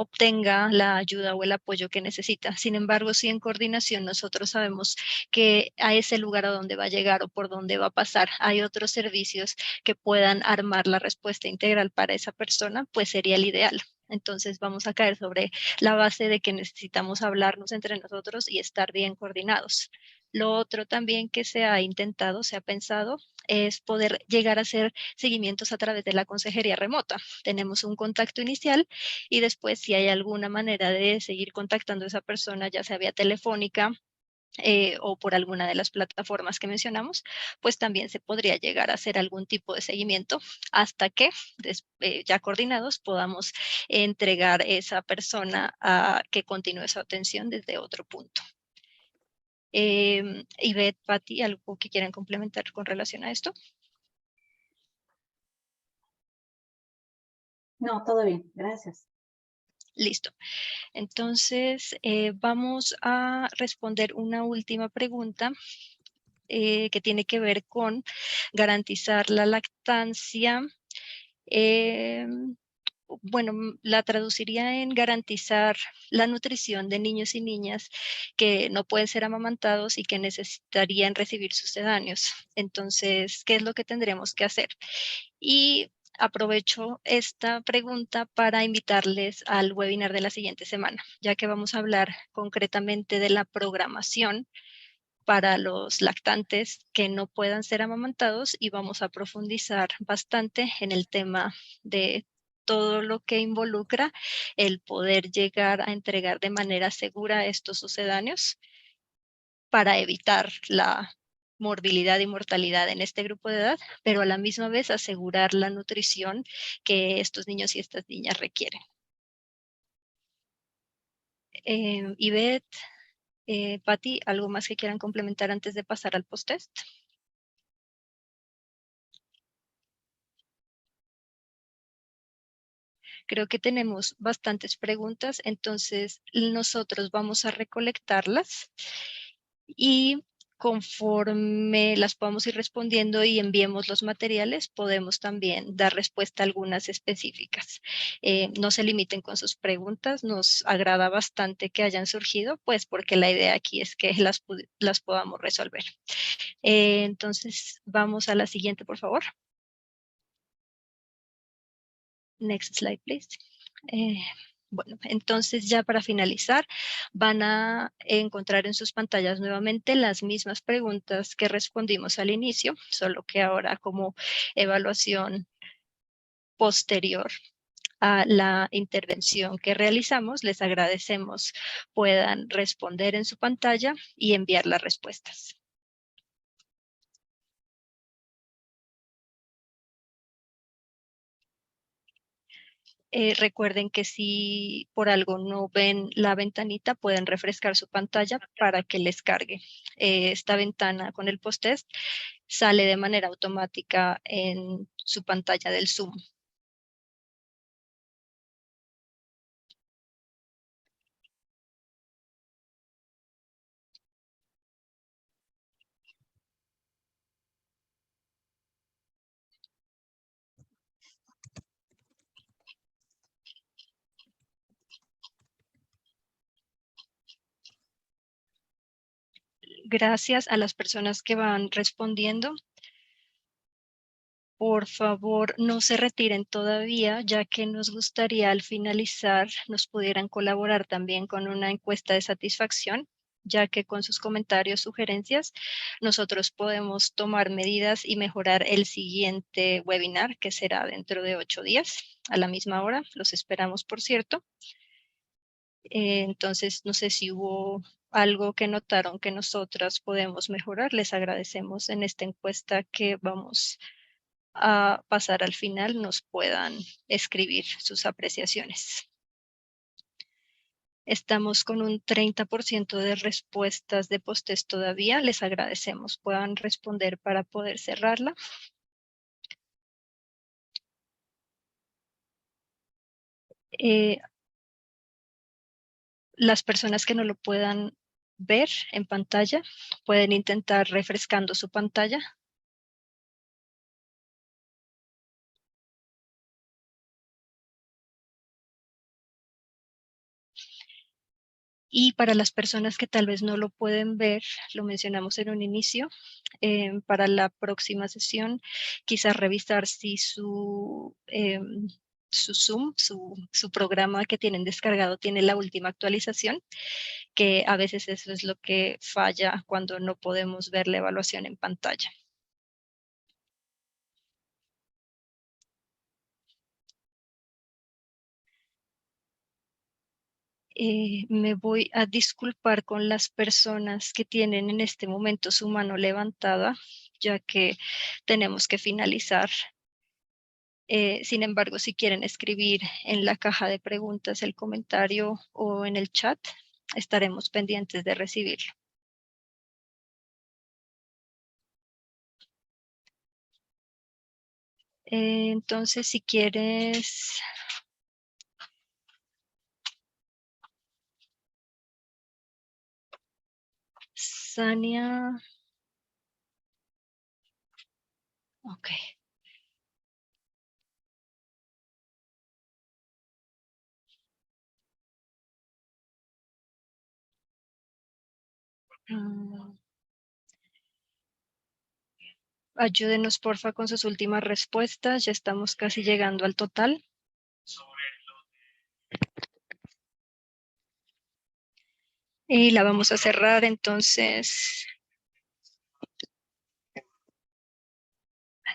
obtenga la ayuda o el apoyo que necesita. Sin embargo, si en coordinación nosotros sabemos que a ese lugar a donde va a llegar o por donde va a pasar hay otros servicios que puedan armar la respuesta integral para esa persona, pues sería el ideal. Entonces vamos a caer sobre la base de que necesitamos hablarnos entre nosotros y estar bien coordinados. Lo otro también que se ha intentado, se ha pensado, es poder llegar a hacer seguimientos a través de la consejería remota. Tenemos un contacto inicial y después si hay alguna manera de seguir contactando a esa persona, ya sea vía telefónica, o por alguna de las plataformas que mencionamos, pues también se podría llegar a hacer algún tipo de seguimiento hasta que ya coordinados podamos entregar esa persona a que continúe su atención desde otro punto. Ivette, Patti, ¿algo que quieran complementar con relación a esto? No, todo bien, gracias. Listo. Entonces, vamos a responder una última pregunta que tiene que ver con garantizar la lactancia. Bueno, la traduciría en garantizar la nutrición de niños y niñas que no pueden ser amamantados y que necesitarían recibir sucedáneos. Entonces, ¿qué es lo que tendremos que hacer? Y aprovecho esta pregunta para invitarles al webinar de la siguiente semana, ya que vamos a hablar concretamente de la programación para los lactantes que no puedan ser amamantados y vamos a profundizar bastante en el tema de todo lo que involucra el poder llegar a entregar de manera segura estos sucedáneos para evitar la morbilidad y mortalidad en este grupo de edad, pero a la misma vez asegurar la nutrición que estos niños y estas niñas requieren. Ivette, Patti, ¿algo más que quieran complementar antes de pasar al post-test? Creo que tenemos bastantes preguntas, entonces nosotros vamos a recolectarlas y conforme las podamos ir respondiendo y enviemos los materiales, podemos también dar respuesta a algunas específicas. No se limiten con sus preguntas, nos agrada bastante que hayan surgido, pues porque la idea aquí es que las podamos resolver. Entonces, vamos a la siguiente, por favor. Next slide, please. Bueno, entonces ya para finalizar, van a encontrar en sus pantallas nuevamente las mismas preguntas que respondimos al inicio, solo que ahora como evaluación posterior a la intervención que realizamos, les agradecemos puedan responder en su pantalla y enviar las respuestas. Recuerden que si por algo no ven la ventanita, pueden refrescar su pantalla para que les cargue. Esta ventana con el post-test sale de manera automática en su pantalla del Zoom. Gracias a las personas que van respondiendo. Por favor, no se retiren todavía, ya que nos gustaría al finalizar nos pudieran colaborar también con una encuesta de satisfacción, ya que con sus comentarios, sugerencias, nosotros podemos tomar medidas y mejorar el siguiente webinar, que será dentro de 8 días, a la misma hora. Los esperamos, por cierto. Entonces, no sé si hubo algo que notaron que nosotras podemos mejorar. Les agradecemos en esta encuesta que vamos a pasar al final, nos puedan escribir sus apreciaciones. Estamos con un 30% de respuestas de post-test todavía. Les agradecemos. Puedan responder para poder cerrarla. Las personas que no lo puedan ver en pantalla pueden intentar refrescando su pantalla. Y para las personas que tal vez no lo pueden ver, lo mencionamos en un inicio, para la próxima sesión, quizás revisar si su Zoom, su programa que tienen descargado tiene la última actualización, que a veces eso es lo que falla cuando no podemos ver la evaluación en pantalla. Me voy a disculpar con las personas que tienen en este momento su mano levantada, ya que tenemos que finalizar. Sin embargo, si quieren escribir en la caja de preguntas el comentario o en el chat, estaremos pendientes de recibirlo. Entonces, si quieres... Sania... Ok. Ayúdenos, porfa, con sus últimas respuestas. Ya estamos casi llegando al total. Y la vamos a cerrar, entonces...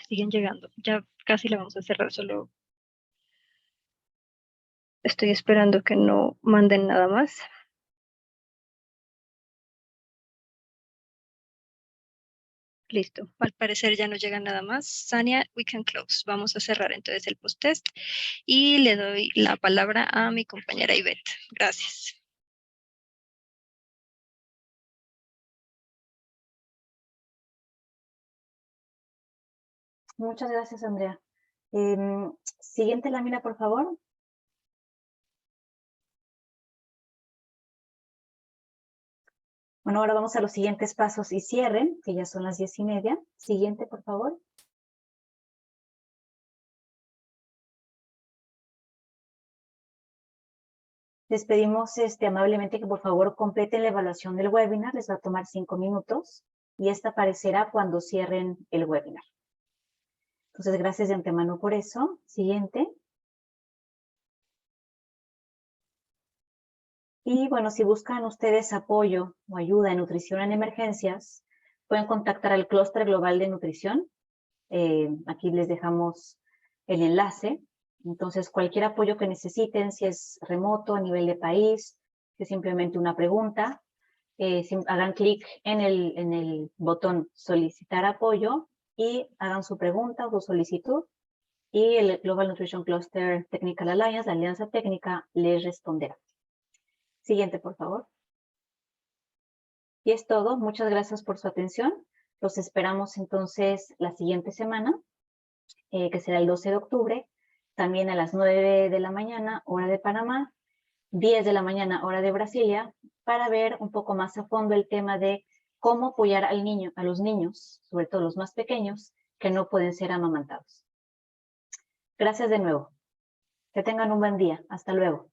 Siguen llegando. Ya casi la vamos a cerrar, solo estoy esperando que no manden nada más. Listo. Al parecer ya no llega nada más. Sania, we can close. Vamos a cerrar entonces el post-test y le doy la palabra a mi compañera Ivette. Gracias. Muchas gracias, Andrea. Siguiente lámina, por favor. Bueno, ahora vamos a los siguientes pasos y cierre, que ya son las 10:30. Siguiente, por favor. Les pedimos amablemente que por favor completen la evaluación del webinar. Les va a tomar 5 minutos y esta aparecerá cuando cierren el webinar. Entonces, gracias de antemano por eso. Siguiente. Y bueno, si buscan ustedes apoyo o ayuda en nutrición en emergencias, pueden contactar al Clúster Global de Nutrición. Aquí les dejamos el enlace. Entonces, cualquier apoyo que necesiten, si es remoto, a nivel de país, si es simplemente una pregunta, hagan clic en el botón solicitar apoyo y hagan su pregunta o su solicitud y el Global Nutrition Cluster Technical Alliance, la alianza técnica, les responderá. Siguiente, por favor. Y es todo. Muchas gracias por su atención. Los esperamos entonces la siguiente semana, que será el 12 de octubre, también a las 9 de la mañana, hora de Panamá, 10 de la mañana, hora de Brasilia, para ver un poco más a fondo el tema de cómo apoyar a los niños, sobre todo los más pequeños, que no pueden ser amamantados. Gracias de nuevo. Que tengan un buen día. Hasta luego.